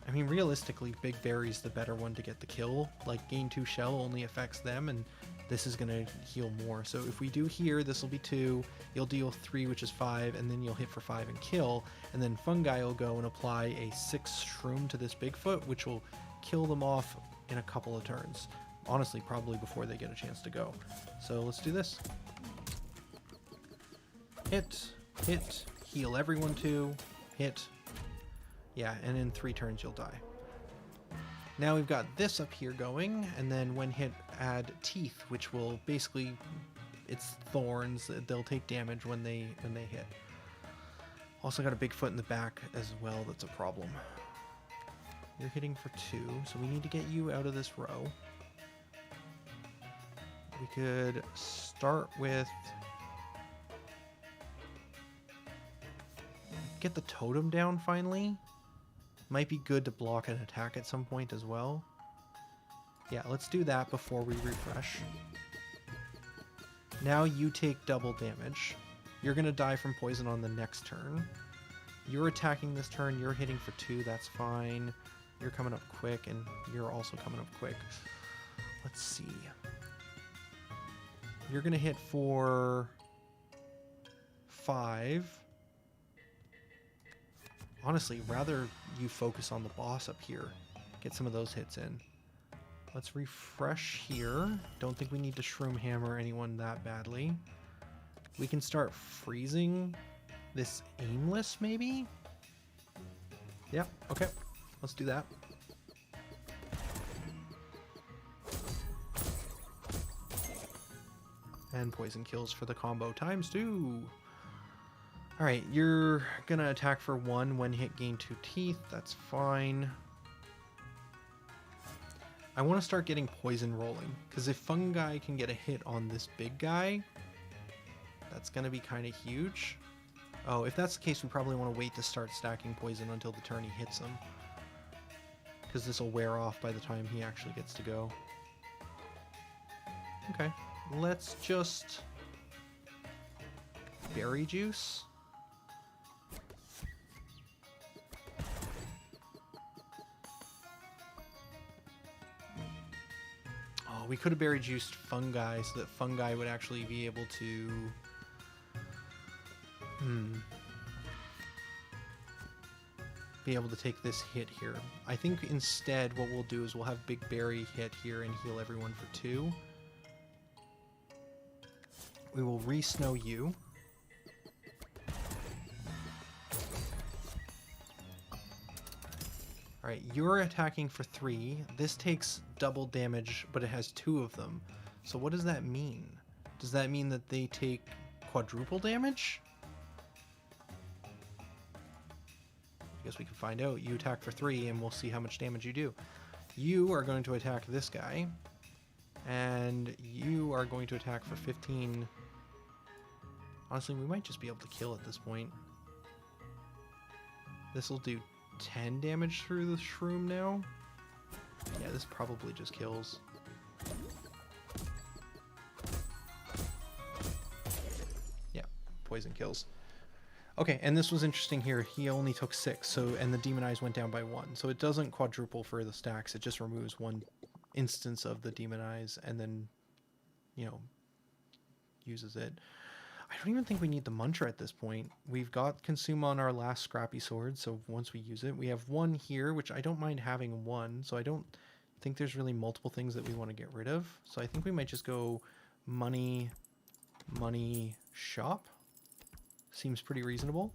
I mean, realistically, Big Berry's the better one to get the kill. Like, gain 2 shell only affects them, and this is going to heal more. So if we do here, this will be 2, you'll deal 3, which is 5, and then you'll hit for 5 and kill, and then Fungi will go and apply a 6 shroom to this Bigfoot, which will kill them off in a couple of turns. Honestly, probably before they get a chance to go. So let's do this. Hit, hit, heal everyone 2, hit. Yeah, and in 3 turns you'll die. Now we've got this up here going, and then when hit, add teeth, which will basically, it's thorns. They'll take damage when they hit. Also got a Bigfoot in the back as well. That's a problem. You're hitting for 2, so we need to get you out of this row. We could start with, get the totem down finally. Might be good to block an attack at some point as well. Yeah, let's do that before we refresh. Now you take double damage. You're going to die from poison on the next turn. You're attacking this turn. You're hitting for 2. That's fine. You're coming up quick, and you're also coming up quick. Let's see. You're going to hit for 5. Honestly, rather you focus on the boss up here. Get some of those hits in. Let's refresh here. Don't think we need to shroom hammer anyone that badly. We can start freezing this aimless, maybe? Yep, okay. Let's do that. And poison kills for the combo ×2. Alright, you're gonna attack for 1 when hit, gain 2 teeth. That's fine. I want to start getting poison rolling, because if Fungi can get a hit on this big guy, that's gonna be kind of huge. Oh, if that's the case, we probably want to wait to start stacking poison until the turn he hits him, because this will wear off by the time he actually gets to go. Okay, let's just berry juice. Oh, we could have berry juiced Fungi so that Fungi would actually be able to... be able to take this hit here. I think instead what we'll do is we'll have Big Berry hit here and heal everyone for 2. We will re-snow you. Alright, you're attacking for 3. This takes double damage, but it has 2 of them. So what does that mean? Does that mean that they take quadruple damage? I guess we can find out. You attack for 3 and we'll see how much damage you do. You are going to attack this guy. And you are going to attack for 15. Honestly, we might just be able to kill at this point. This will do 10 damage through the shroom now. Yeah, this probably just kills. Yeah, poison kills. Okay, and this was interesting here. He only took 6, so, and the demon eyes went down by 1. So it doesn't quadruple for the stacks. It just removes 1 instance of the demon eyes and then, you know, uses it. I don't even think we need the Muncher at this point. We've got Consume on our last Scrappy Sword, so once we use it, we have 1 here, which I don't mind having 1, so I don't think there's really multiple things that we want to get rid of. So I think we might just go money, money, shop. Seems pretty reasonable.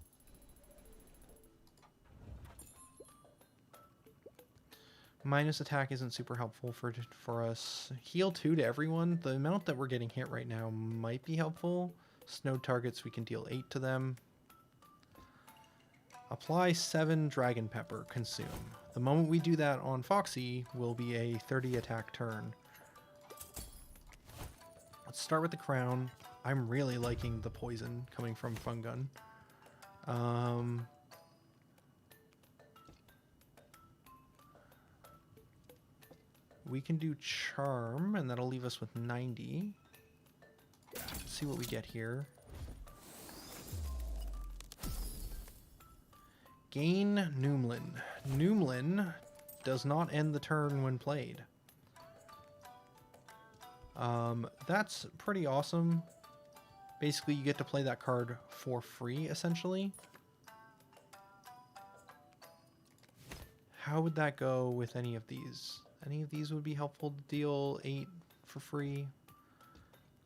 Minus attack isn't super helpful for us. Heal 2 to everyone. The amount that we're getting hit right now might be helpful. Snowed targets, we can deal 8 to them. Apply 7 Dragon Pepper, consume. The moment we do that on Foxy will be a 30 attack turn. Let's start with the crown. I'm really liking the poison coming from Fungun. We can do Charm, and that'll leave us with 90. Let's see what we get here. Gain Noomlin. Noomlin does not end the turn when played. That's pretty awesome. Basically, you get to play that card for free, essentially. How would that go with any of these? Any of these would be helpful to deal 8 for free.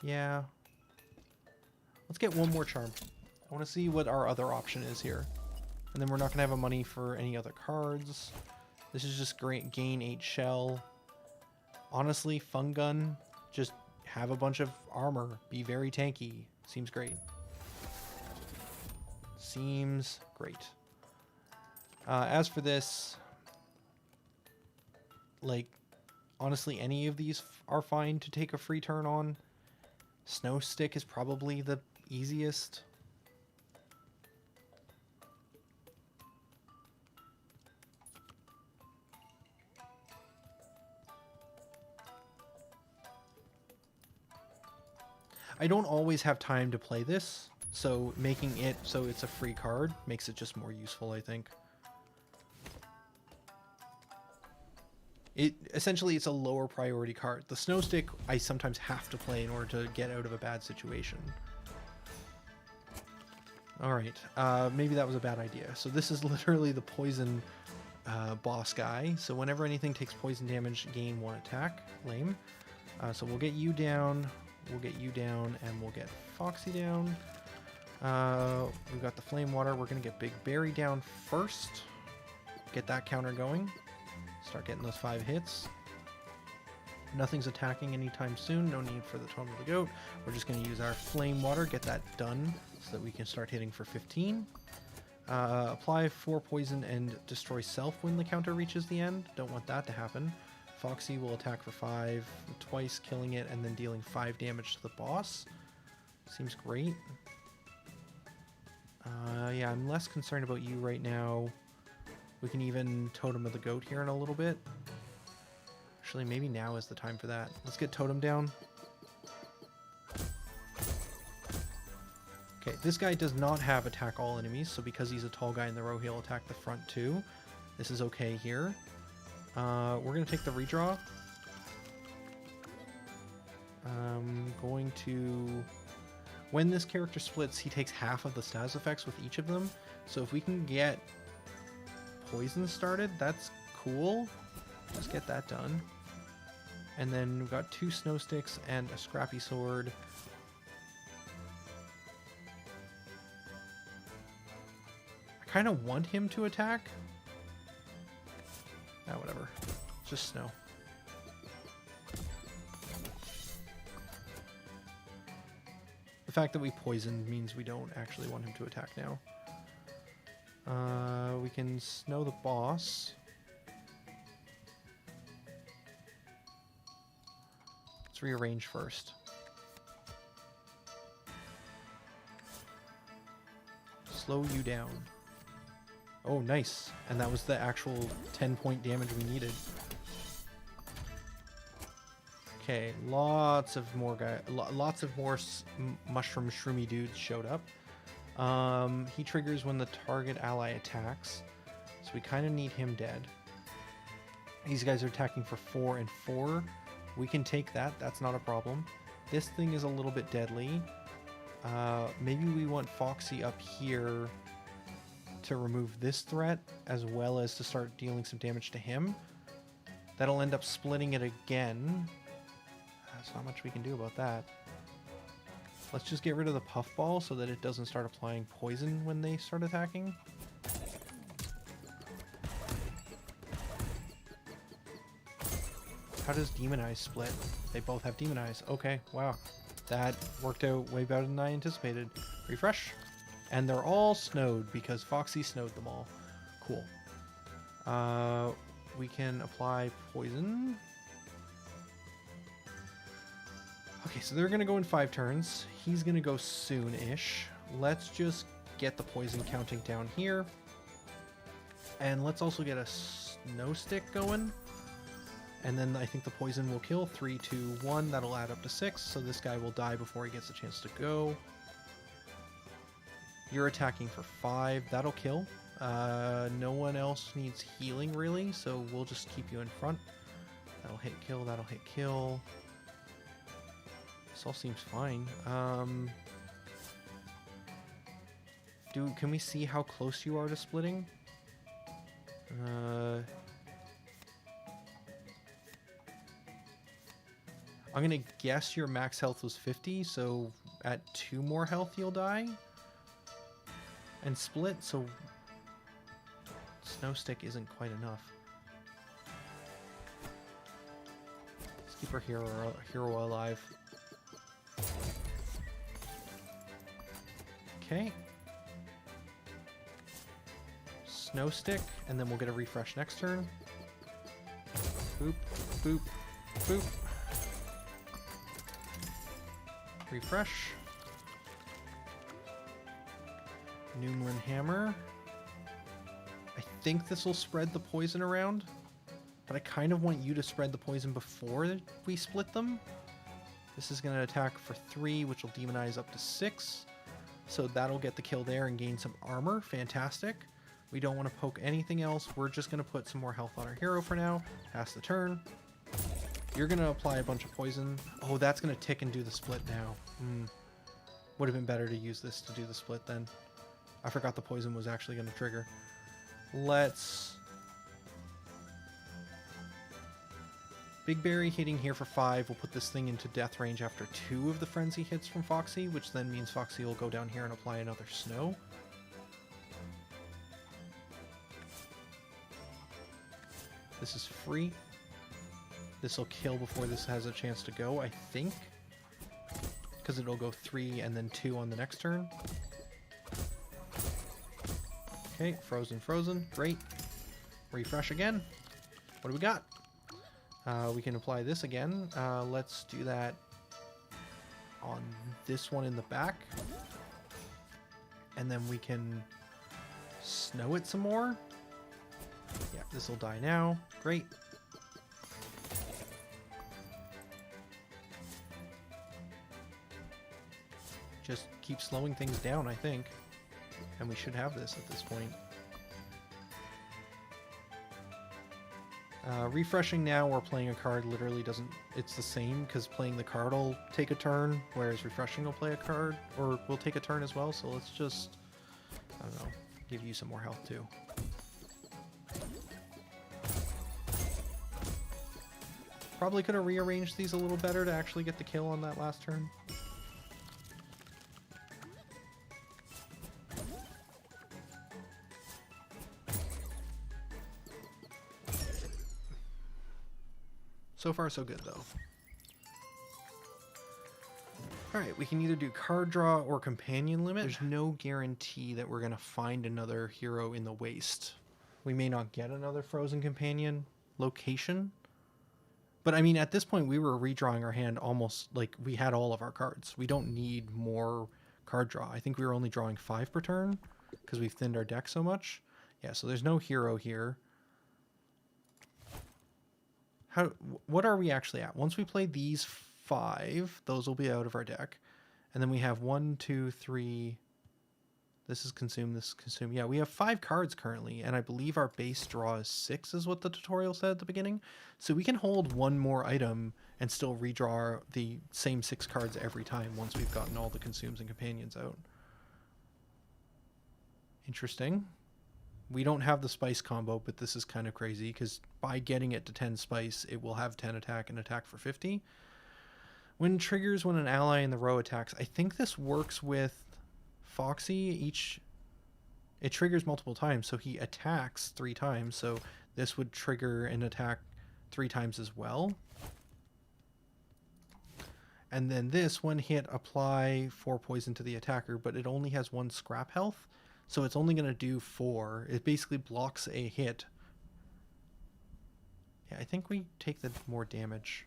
Yeah. Let's get one more charm. I want to see what our other option is here. And then we're not going to have a money for any other cards. This is just great. Gain 8 shell. Honestly, Fun Gun. Just have a bunch of armor. Be very tanky. Seems great. Seems great. As for this, like, honestly, any of these are fine to take a free turn on. Snow Stick is probably the easiest. I don't always have time to play this, so making it so it's a free card makes it just more useful, I think. Essentially, it's a lower priority card. The Snow Stick, I sometimes have to play in order to get out of a bad situation. Alright, maybe that was a bad idea. So this is literally the poison boss guy. So whenever anything takes poison damage, gain 1 attack. Lame. So we'll get you down. We'll get you down, and we'll get Foxy down. We've got the Flame Water. We're going to get Big Berry down first. Get that counter going. Start getting those 5 hits. Nothing's attacking anytime soon. No need for the Tome of the Goat. We're just going to use our Flame Water, get that done, so that we can start hitting for 15. Apply 4 poison and destroy self when the counter reaches the end. Don't want that to happen. Foxy will attack for 5, twice killing it, and then dealing 5 damage to the boss. Seems great. Yeah, I'm less concerned about you right now. We can even Totem of the Goat here in a little bit. Actually, maybe now is the time for that. Let's get Totem down. Okay, this guy does not have attack all enemies, so because he's a tall guy in the row, he'll attack the front too. This is okay here. We're going to take the redraw. Going to... When this character splits, he takes half of the status effects with each of them. So if we can get poison started, that's cool. Let's get that done. And then we've got 2 Snow Sticks and a Scrappy Sword. I kind of want him to attack. Ah, whatever. Just snow. The fact that we poisoned means we don't actually want him to attack now. We can snow the boss. Let's rearrange first. Slow you down. Oh, nice. And that was the actual 10-point damage we needed. Okay, lots of more mushroom shroomy dudes showed up. He triggers when the target ally attacks, so we kind of need him dead. These guys are attacking for 4 and 4. We can take that. That's not a problem. This thing is a little bit deadly. Maybe we want Foxy up here to remove this threat, as well as to start dealing some damage to him. That'll end up splitting it again. There's not much we can do about that. Let's just get rid of the puffball so that it doesn't start applying poison when they start attacking. How does Demon Eyes split? They both have Demon Eyes. Okay, wow. That worked out way better than I anticipated. Refresh. And they're all snowed because Foxy snowed them all. Cool. We can apply poison. Okay, so they're going to go in 5 turns. He's going to go soon-ish. Let's just get the poison counting down here. And let's also get a Snow Stick going. And then I think the poison will kill. 3, 2, 1. That'll add up to 6. So this guy will die before he gets a chance to go. You're attacking for 5. That'll kill. No one else needs healing, really. So we'll just keep you in front. That'll hit kill. That'll hit kill. This all seems fine. Can we see how close you are to splitting? I'm gonna guess your max health was 50, so at 2 more health you'll die. And split, so snow stick isn't quite enough. Let's keep our hero alive. Okay. Snow stick, and then we'll get a refresh next turn. Boop, boop, boop. Refresh. Noomlin Hammer. I think this will spread the poison around, but I kind of want you to spread the poison before we split them. This is going to attack for 3, which will demonize up to 6. So that'll get the kill there and gain some armor. Fantastic. We don't want to poke anything else. We're just going to put some more health on our hero for now. Pass the turn. You're going to apply a bunch of poison. Oh, that's going to tick and do the split now. Would have been better to use this to do the split then. I forgot the poison was actually going to trigger. Let's... Big Berry hitting here for 5 will put this thing into death range after 2 of the frenzy hits from Foxy, which then means Foxy will go down here and apply another snow. This is free. This will kill before this has a chance to go, I think. Because it'll go 3 and then 2 on the next turn. Okay, frozen, frozen. Great. Refresh again. What do we got? We can apply this again. Let's do that on this one in the back. And then we can snow it some more. Yeah, this will die now. Great. Just keep slowing things down, I think. And we should have this at this point. Refreshing now or playing a card literally doesn't... It's the same, because playing the card will take a turn, whereas refreshing will play a card, or will take a turn as well, so let's just... I don't know, give you some more health too. Probably could have rearranged these a little better to actually get the kill on that last turn. So far, so good, though. Alright, we can either do card draw or companion limit. There's no guarantee that we're going to find another hero in the waste. We may not get another frozen companion location. But, I mean, at this point, we were redrawing our hand almost like we had all of our cards. We don't need more card draw. I think we were only drawing 5 per turn because we've thinned our deck so much. Yeah, so there's no hero here. What are we actually at? Once we play these 5, those will be out of our deck. And then we have 1, 2, 3. This is consume, this is consume. Yeah, we have 5 cards currently, and I believe our base draw is 6 is what the tutorial said at the beginning. So we can hold 1 more item and still redraw the same 6 cards every time once we've gotten all the consumes and companions out. Interesting. We don't have the spice combo, but this is kind of crazy because by getting it to 10 spice, it will have 10 attack and attack for 50. When triggers when an ally in the row attacks, I think this works with Foxy. It triggers multiple times, so he attacks 3 times. So this would trigger an attack 3 times as well. And then this, one hit, apply 4 poison to the attacker, but it only has 1 scrap health. So it's only going to do 4. It basically blocks a hit. Yeah, I think we take the more damage.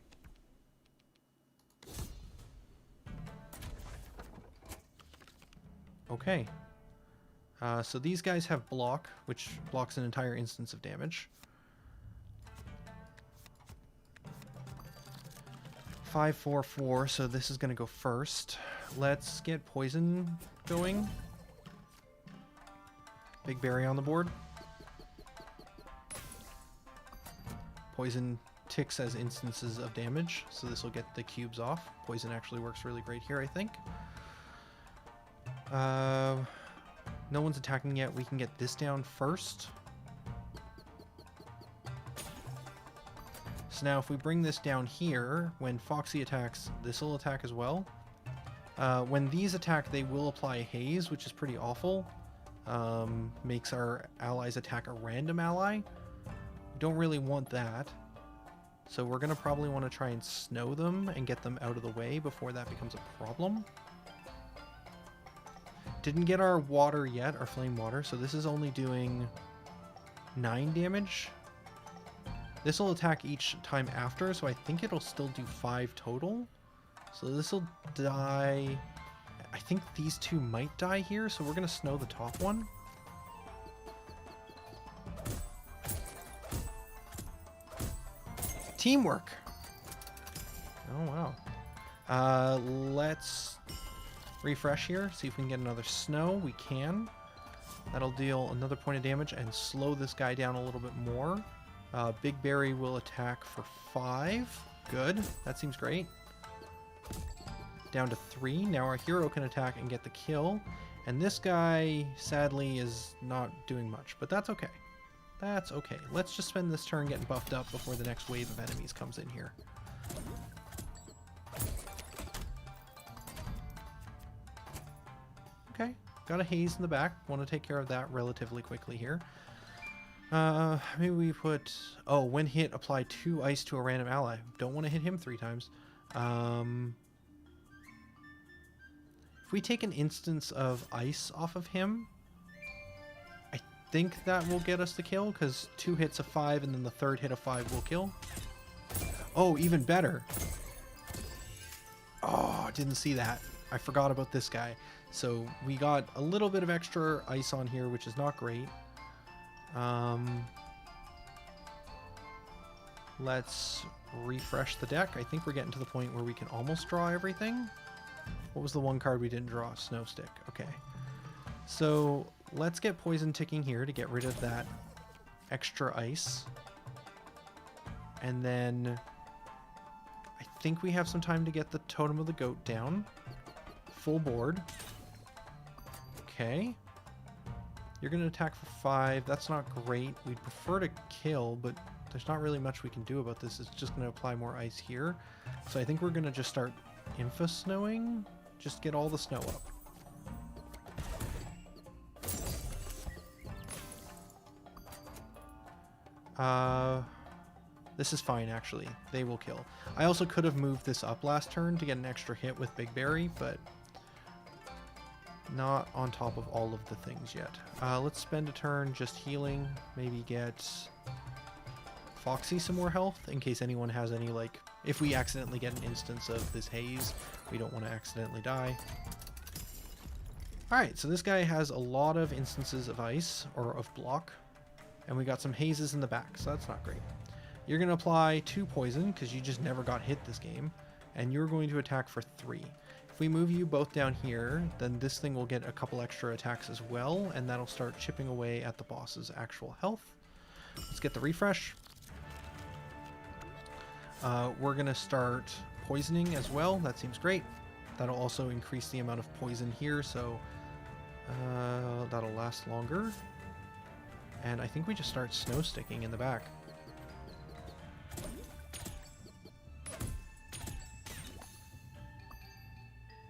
Okay. So these guys have block, which blocks an entire instance of damage. 5, 4, 4, so this is going to go first. Let's get poison going. Big Berry on the board. Poison ticks as instances of damage, so this will get the cubes off. Poison actually works really great here, I think. No one's attacking yet. We can get this down first. So now if we bring this down here, when Foxy attacks, this will attack as well. When these attack, they will apply haze, which is pretty awful. Makes our allies attack a random ally. We don't really want that. So we're going to probably want to try and snow them and get them out of the way before that becomes a problem. Didn't get our water yet, our flame water, so this is only doing 9 damage. This will attack each time after, so I think it'll still do 5 total. So this will die... I think these two might die here, so we're going to snow the top one. Teamwork! Oh, wow. Let's refresh here, see if we can get another snow. We can. That'll deal another point of damage and slow this guy down a little bit more. Big Berry will attack for 5. Good. That seems great. Down to 3. Now our hero can attack and get the kill. And this guy, sadly, is not doing much. But that's okay. That's okay. Let's just spend this turn getting buffed up before the next wave of enemies comes in here. Okay. Got a haze in the back. Want to take care of that relatively quickly here. Maybe we put... Oh, when hit, apply 2 ice to a random ally. Don't want to hit him 3 times. If we take an instance of ice off of him, I think that will get us the kill, because 2 hits of 5 and then the 3rd hit of 5 will kill. Oh, even better. Oh, didn't see that. I forgot about this guy. So we got a little bit of extra ice on here, which is not great. Let's refresh the deck. I think we're getting to the point where we can almost draw everything. What was the one card we didn't draw? Snow Stick. Okay. So let's get poison ticking here to get rid of that extra ice. And then I think we have some time to get the Totem of the Goat down. Full board. Okay. You're going to attack for 5. That's not great. We'd prefer to kill, but there's not really much we can do about this. It's just going to apply more ice here. So I think we're going to just start Infa-snowing. Just get all the snow up. This is fine, actually. They will kill. I also could have moved this up last turn to get an extra hit with Big Berry, but not on top of all of the things yet. Let's spend a turn just healing. Maybe get Foxy some more health in case anyone has any, like, if we accidentally get an instance of this haze, we don't want to accidentally die. Alright, so this guy has a lot of instances of ice, or of block, and we got some hazes in the back, so that's not great. You're going to apply 2 poison, because you just never got hit this game, and you're going to attack for 3. If we move you both down here, then this thing will get a couple extra attacks as well, and that'll start chipping away at the boss's actual health. Let's get the refresh. We're going to start poisoning as well. That seems great. That'll also increase the amount of poison here, so that'll last longer. And I think we just start snow sticking in the back.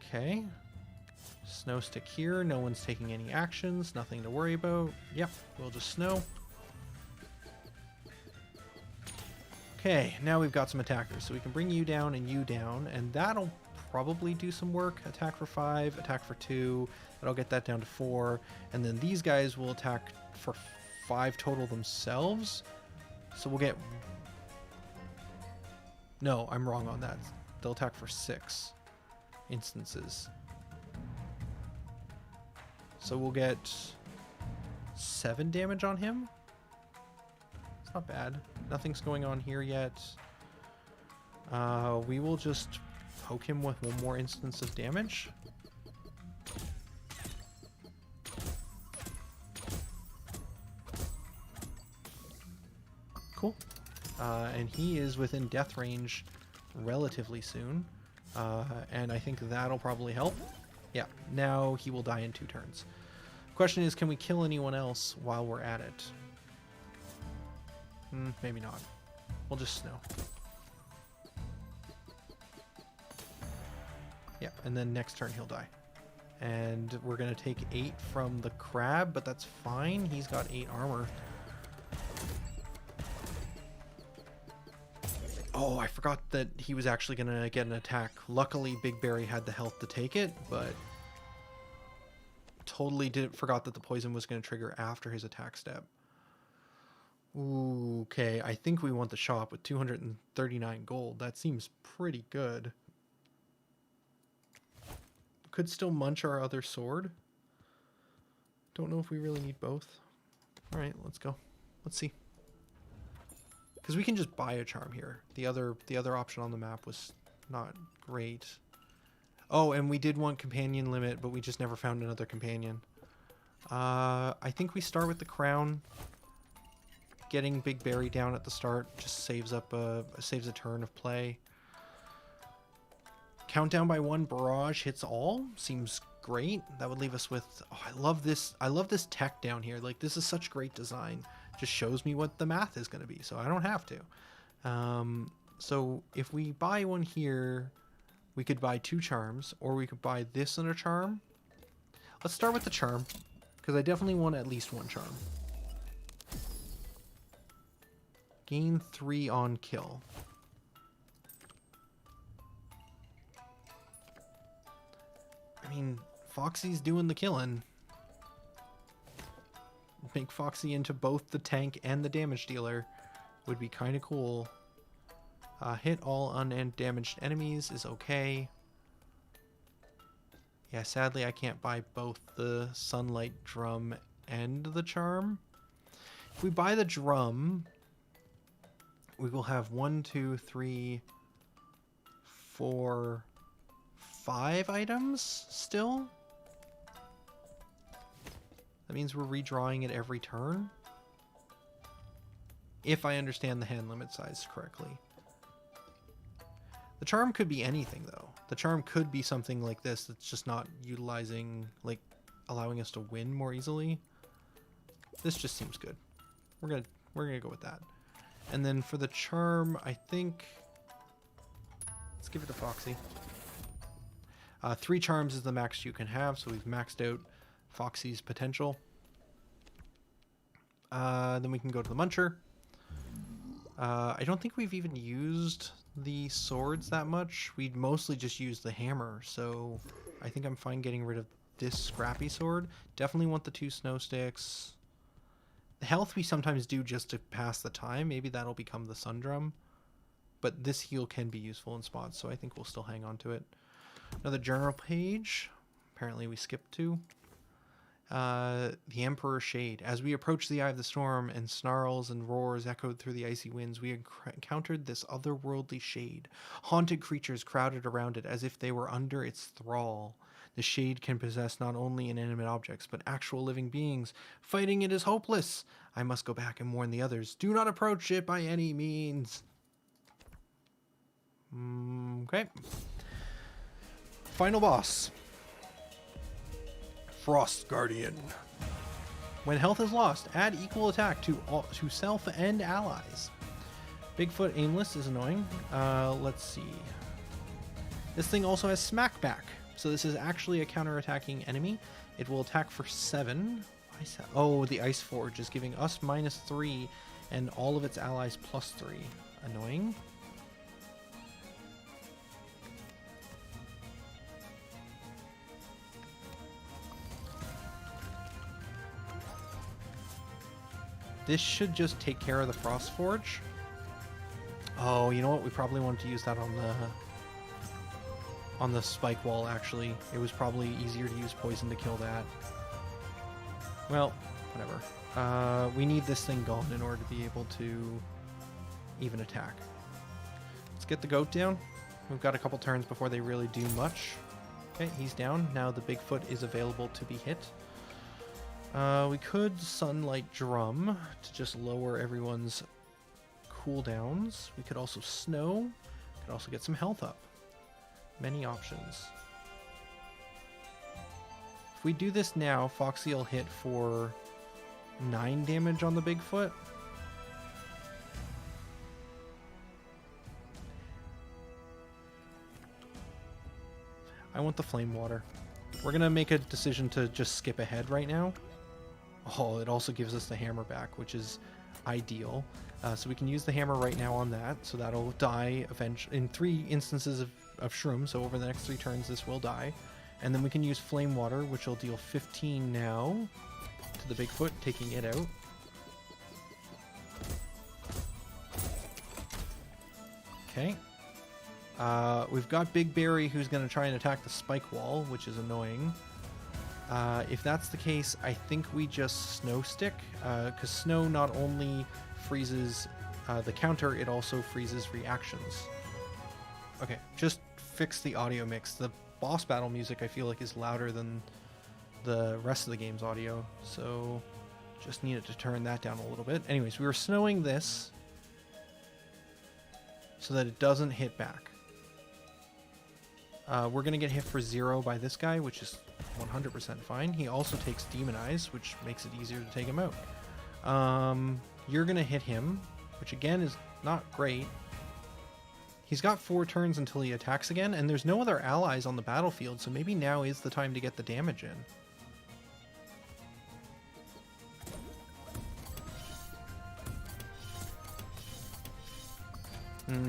Okay. Snow stick here. No one's taking any actions. Nothing to worry about. Yep, we'll just snow. Okay, now we've got some attackers, so we can bring you down, and that'll probably do some work. Attack for 5, attack for 2, that'll get that down to 4, and then these guys will attack for 5 total themselves, so we'll get... No, I'm wrong on that. They'll attack for 6 instances. So we'll get 7 damage on him. It's not bad. Nothing's going on here yet. We will just poke him with 1 more instance of damage. Cool. And he is within death range relatively soon. And I think that'll probably help. Yeah, now he will die in 2 turns. Question is, can we kill anyone else while we're at it? Maybe not. We'll just snow. Yeah, and then next turn he'll die. And we're going to take 8 from the crab, but that's fine. He's got 8 armor. Oh, I forgot that he was actually going to get an attack. Luckily, Big Berry had the health to take it, but totally forgot that the poison was going to trigger after his attack step. Ooh, okay, I think we want the shop with 239 gold. That seems pretty good. Could still munch our other sword. Don't know if we really need both. All right, let's go. Let's see. Because we can just buy a charm here. The other option on the map was not great. Oh, and we did want companion limit, but we just never found another companion. I think we start with the crown. Getting Big Berry down at the start just saves a turn of play. Countdown by 1 barrage hits all seems great. That would leave us with, oh, I love this tech down here. Like, this is such great design. Just shows me what the math is going to be, so I don't have to. So if we buy one here, we could buy 2 charms, or we could buy this and a charm. Let's start with the charm, because I definitely want at least 1 charm. Gain 3 on kill. I mean, Foxy's doing the killing. Make Foxy into both the tank and the damage dealer would be kind of cool. Hit all undamaged enemies is okay. Yeah, sadly I can't buy both the Sunlight Drum and the charm. If we buy the drum, we will have 1, 2, 3, 4, 5 items still. That means we're redrawing it every turn. If I understand the hand limit size correctly. The charm could be anything though. The charm could be something like this that's just not utilizing, like, allowing us to win more easily. This just seems good. We're gonna go with that. And then for the charm, I think, let's give it to Foxy. 3 charms is the max you can have, so we've maxed out Foxy's potential. Then we can go to the Muncher. I don't think we've even used the swords that much. We'd mostly just used the hammer, so I think I'm fine getting rid of this scrappy sword. Definitely want the 2 snow sticks. The health we sometimes do just to pass the time. Maybe that'll become the sun drum. But this heal can be useful in spots, so I think we'll still hang on to it. Another journal page. Apparently we skipped 2. The Emperor's Shade. As we approached the Eye of the Storm and snarls and roars echoed through the icy winds, we encountered this otherworldly shade. Haunted creatures crowded around it as if they were under its thrall. The shade can possess not only inanimate objects, but actual living beings. Fighting it is hopeless. I must go back and warn the others. Do not approach it by any means. Okay. Final boss. Frost Guardian. When health is lost, add equal attack to self and allies. Bigfoot Aimless is annoying. Let's see. This thing also has Smackback. So this is actually a counter-attacking enemy. It will attack for 7. Oh, the Ice Forge is giving us -3 and all of its allies +3. Annoying. This should just take care of the Frost Forge. Oh, you know what? We probably want to use that on the spike wall, actually. It was probably easier to use poison to kill that. Well, whatever. We need this thing gone in order to be able to even attack. Let's get the goat down. We've got a couple turns before they really do much. Okay, he's down. Now the Bigfoot is available to be hit. We could Sunlight Drum to just lower everyone's cooldowns. We could also snow. Could also get some health up. Many options. If we do this now, Foxy will hit for 9 damage on the Bigfoot. I want the flame water. We're going to make a decision to just skip ahead right now. Oh, it also gives us the hammer back, which is ideal. So we can use the hammer right now on that. So that'll die eventually in 3 instances of Shroom. So over the next 3 turns, this will die. And then we can use flame water, which will deal 15 now to the Bigfoot, taking it out. Okay. We've got Big Berry, who's going to try and attack the spike wall, which is annoying. If that's the case, I think we just Snow Stick, because Snow not only freezes the counter, it also freezes reactions. Okay, just fix the audio mix. The boss battle music, I feel like, is louder than the rest of the game's audio, so just needed to turn that down a little bit. Anyways, we were snowing this so that it doesn't hit back. We're going to get hit for 0 by this guy, which is 100% fine. He also takes Demonize, which makes it easier to take him out. You're going to hit him, which again is not great. He's got 4 turns until he attacks again, and there's no other allies on the battlefield, so maybe now is the time to get the damage in.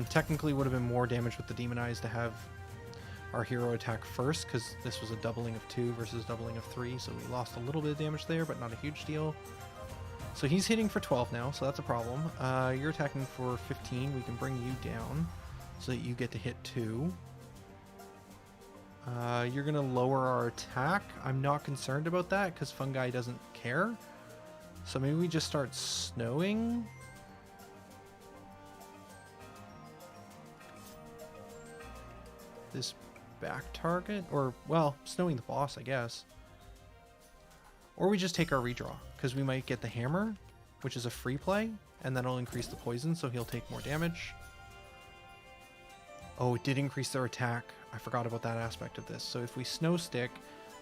Technically would have been more damage with the Demonize to have our hero attack first, because this was a doubling of 2 versus doubling of 3, so we lost a little bit of damage there, but not a huge deal. So he's hitting for 12 now, so that's a problem. You're attacking for 15. We can bring you down so that you get to hit 2. You're going to lower our attack. I'm not concerned about that, because Fungi doesn't care. So maybe we just start snowing. This back target, or well, snowing the boss, I guess. Or we just take our redraw, because we might get the hammer, which is a free play, and that'll increase the poison, so he'll take more damage. Oh, it did increase their attack. I forgot about that aspect of this. So if we snow stick,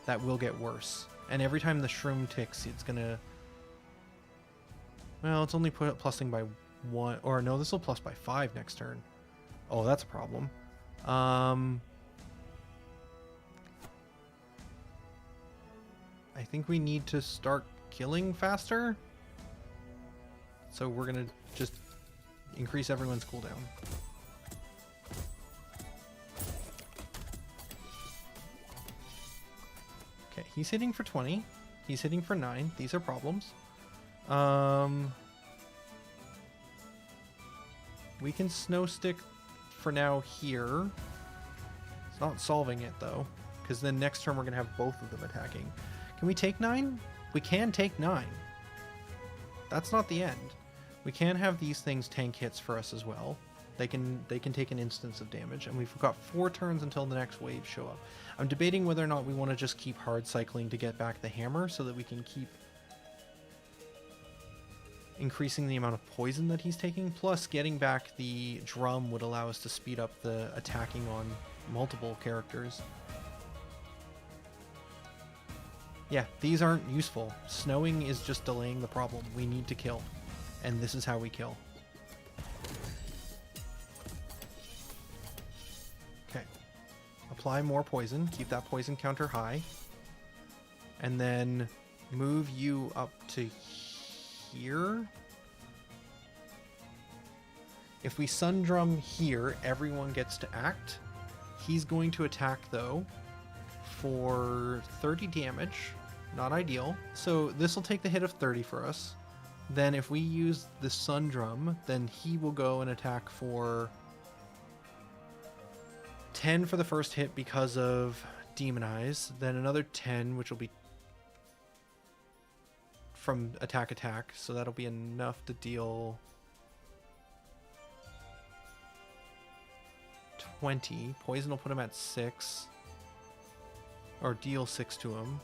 that will get worse. And every time the shroom ticks, it's gonna, well, it's only plussing by 1, or no, this will plus by 5 next turn. Oh, that's a problem. I think we need to start killing faster. So we're gonna just increase everyone's cooldown. Okay, he's hitting for 20. He's hitting for 9. These are problems. We can snow stick for now here. It's not solving it though, because then next turn we're gonna have both of them attacking. Can we take 9? We can take 9. That's not the end. We can have these things tank hits for us as well. They can take an instance of damage, and we've got 4 turns until the next waves show up. I'm debating whether or not we want to just keep hard cycling to get back the hammer so that we can keep increasing the amount of poison that he's taking. Plus, getting back the drum would allow us to speed up the attacking on multiple characters. Yeah, these aren't useful. Snowing is just delaying the problem. We need to kill. And this is how we kill. Okay. Apply more poison. Keep that poison counter high. And then move you up to here. If we Sun Drum here, everyone gets to act. He's going to attack, though, for 30 damage. Not ideal. So this will take the hit of 30 for us. Then if we use the Sun Drum, then he will go and attack for 10 for the first hit because of Demonize. Then another 10, which will be from attack. So that'll be enough to deal 20. Poison will put him at 6. Or deal 6 to him.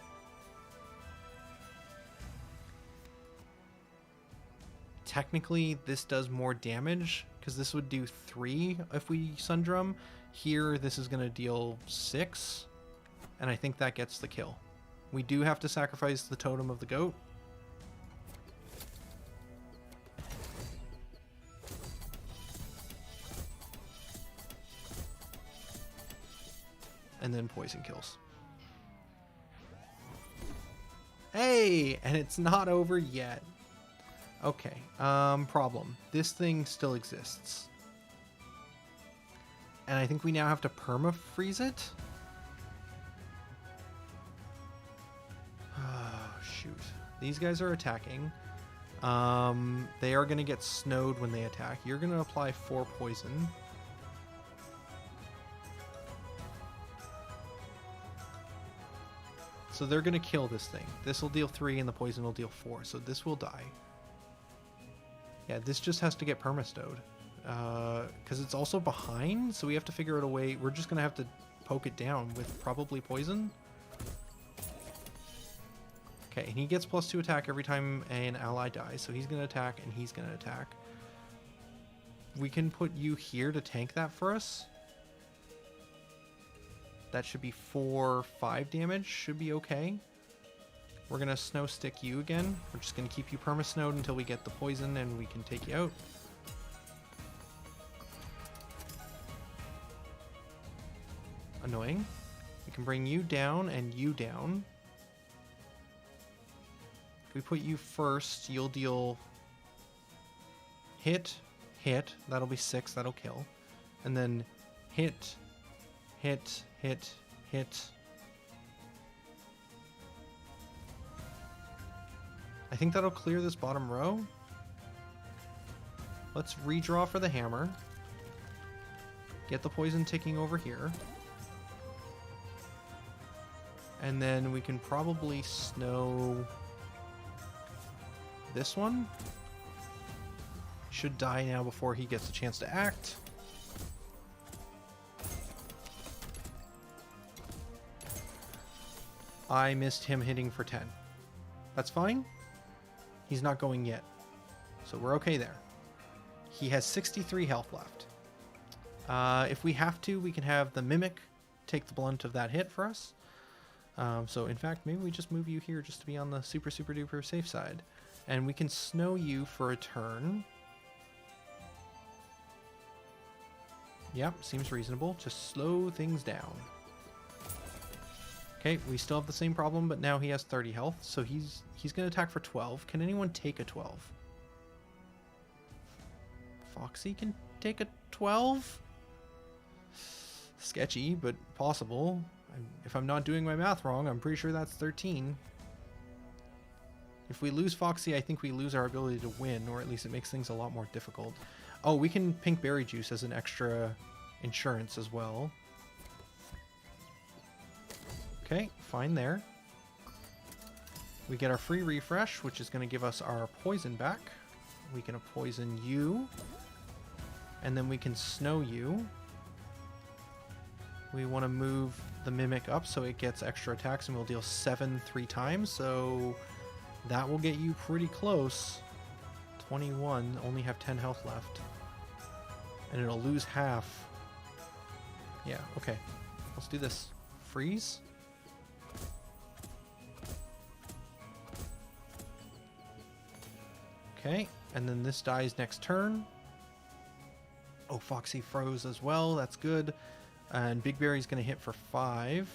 technically this does more damage because this would do 3 if we Sundrum. Here, this is going to deal 6, and I think that gets the kill. We do have to sacrifice the totem of the goat. And then poison kills. Hey, and it's not over yet. Okay, problem. This thing still exists. And I think we now have to perma-freeze it. Oh, shoot. These guys are attacking. They are going to get snowed when they attack. You're going to apply 4 poison. So they're going to kill this thing. This will deal 3 and the poison will deal 4. So this will die. Yeah, this just has to get perma-snowed. Because it's also behind, so we have to figure out a way. We're just going to have to poke it down with probably poison. Okay, and he gets +2 attack every time an ally dies, so he's going to attack and he's going to attack. We can put you here to tank that for us. That should be 4, 5 damage. Should be okay. We're going to snow stick you again. We're just going to keep you perma-snowed until we get the poison and we can take you out. Annoying. We can bring you down and you down. If we put you first, you'll deal hit, hit. That'll be 6. That'll kill. And then hit, hit, hit, hit. I think that'll clear this bottom row. Let's redraw for the hammer. Get the poison ticking over here. And then we can probably snow this one. Should die now before he gets a chance to act. I missed him hitting for 10. That's fine. He's not going yet. So we're okay there. He has 63 health left. If we have to, we can have the Mimic take the blunt of that hit for us. So in fact, maybe we just move you here just to be on the super duper safe side. And we can snow you for a turn. Yep, seems reasonable. Just slow things down. Okay, we still have the same problem, but now he has 30 health, so he's going to attack for 12. Can anyone take a 12? Foxy can take a 12? Sketchy, but possible. If I'm not doing my math wrong, I'm pretty sure that's 13. If we lose Foxy, I think we lose our ability to win, or at least it makes things a lot more difficult. Oh, we can pink berry juice as an extra insurance as well. Okay, fine there. We get our free refresh, which is going to give us our poison back. We can poison you. And then we can snow you. We want to move the Mimic up so it gets extra attacks, and we'll deal 7 3 times. So that will get you pretty close. 21, only have 10 health left. And it'll lose half. Yeah, okay. Let's do this. Freeze. Okay, and then this dies next turn. Oh, Foxy froze as well. That's good. And Big Berry's going to hit for 5.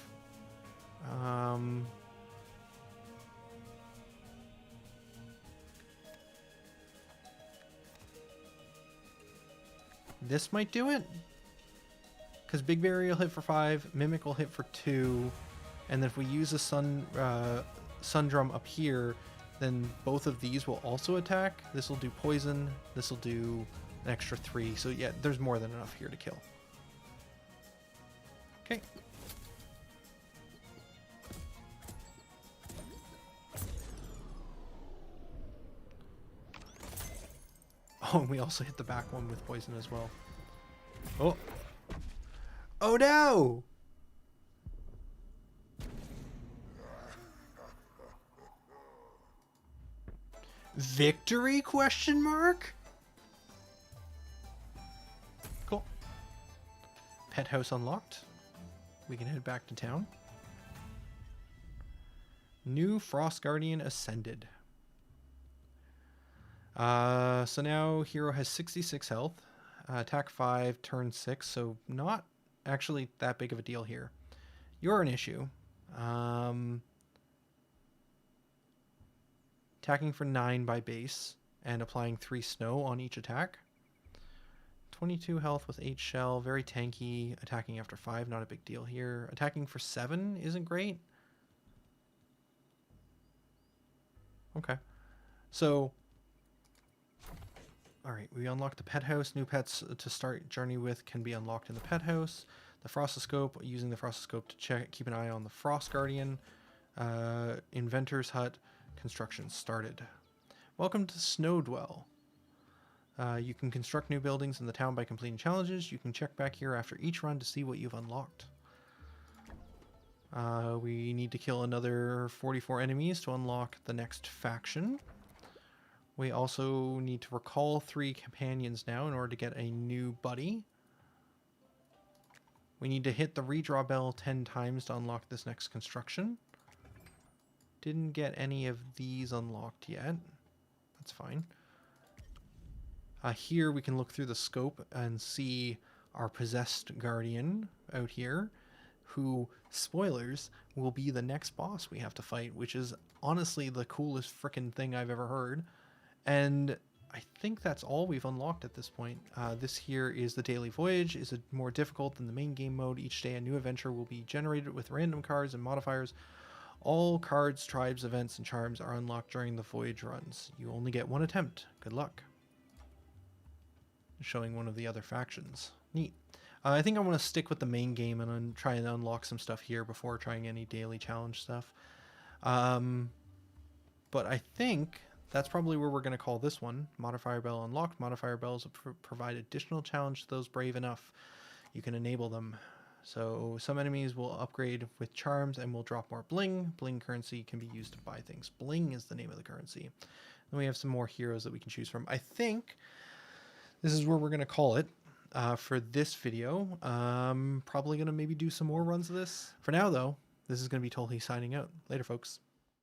This might do it. Because Big Berry will hit for 5, Mimic will hit for 2, and then if we use a Sun Drum up here, then both of these will also attack. This will do poison, this will do an extra 3, so yeah, there's more than enough here to kill. Okay. Oh, and we also hit the back one with poison as well. Oh. Oh no! Victory question mark? Cool. Pet house unlocked. We can head back to town. New Frost Guardian ascended. So now hero has 66 health, attack 5, turn 6, so not actually that big of a deal here. You're an issue. Attacking for 9 by base and applying 3 snow on each attack. 22 health with 8 shell, very tanky. Attacking after 5, not a big deal here. Attacking for 7 isn't great. Okay. So, alright, we unlocked the pet house. New pets to start journey with can be unlocked in the pet house. The frostoscope, using the frostoscope to keep an eye on the Frost Guardian. Inventor's hut, construction started. Welcome to Snowdwell. You can construct new buildings in the town by completing challenges. You can check back here after each run to see what you've unlocked. We need to kill another 44 enemies to unlock the next faction. We also need to recall 3 companions now in order to get a new buddy. We need to hit the redraw bell 10 times to unlock this next construction. Didn't get any of these unlocked yet. That's fine. Here we can look through the scope and see our possessed guardian out here, who, spoilers, will be the next boss we have to fight, which is honestly the coolest frickin' thing I've ever heard. And I think that's all we've unlocked at this point. This here is the daily voyage. Is more difficult than the main game mode. Each day a new adventure will be generated with random cards and modifiers. All cards, tribes, events, and charms are unlocked during the voyage runs. You only get 1 attempt. Good luck. Showing one of the other factions. Neat. I think I want to stick with the main game and try and unlock some stuff here before trying any daily challenge stuff. But I think that's probably where we're going to call this one. Modifier Bell unlocked. Modifier Bells provide additional challenge to those brave enough. You can enable them. So some enemies will upgrade with charms and will drop more bling. Bling currency can be used to buy things. Bling is the name of the currency. Then we have some more heroes that we can choose from. I think this is where we're going to call it for this video. Probably going to maybe do some more runs of this. For now, though, this is going to be Tolhi signing out. Later, folks.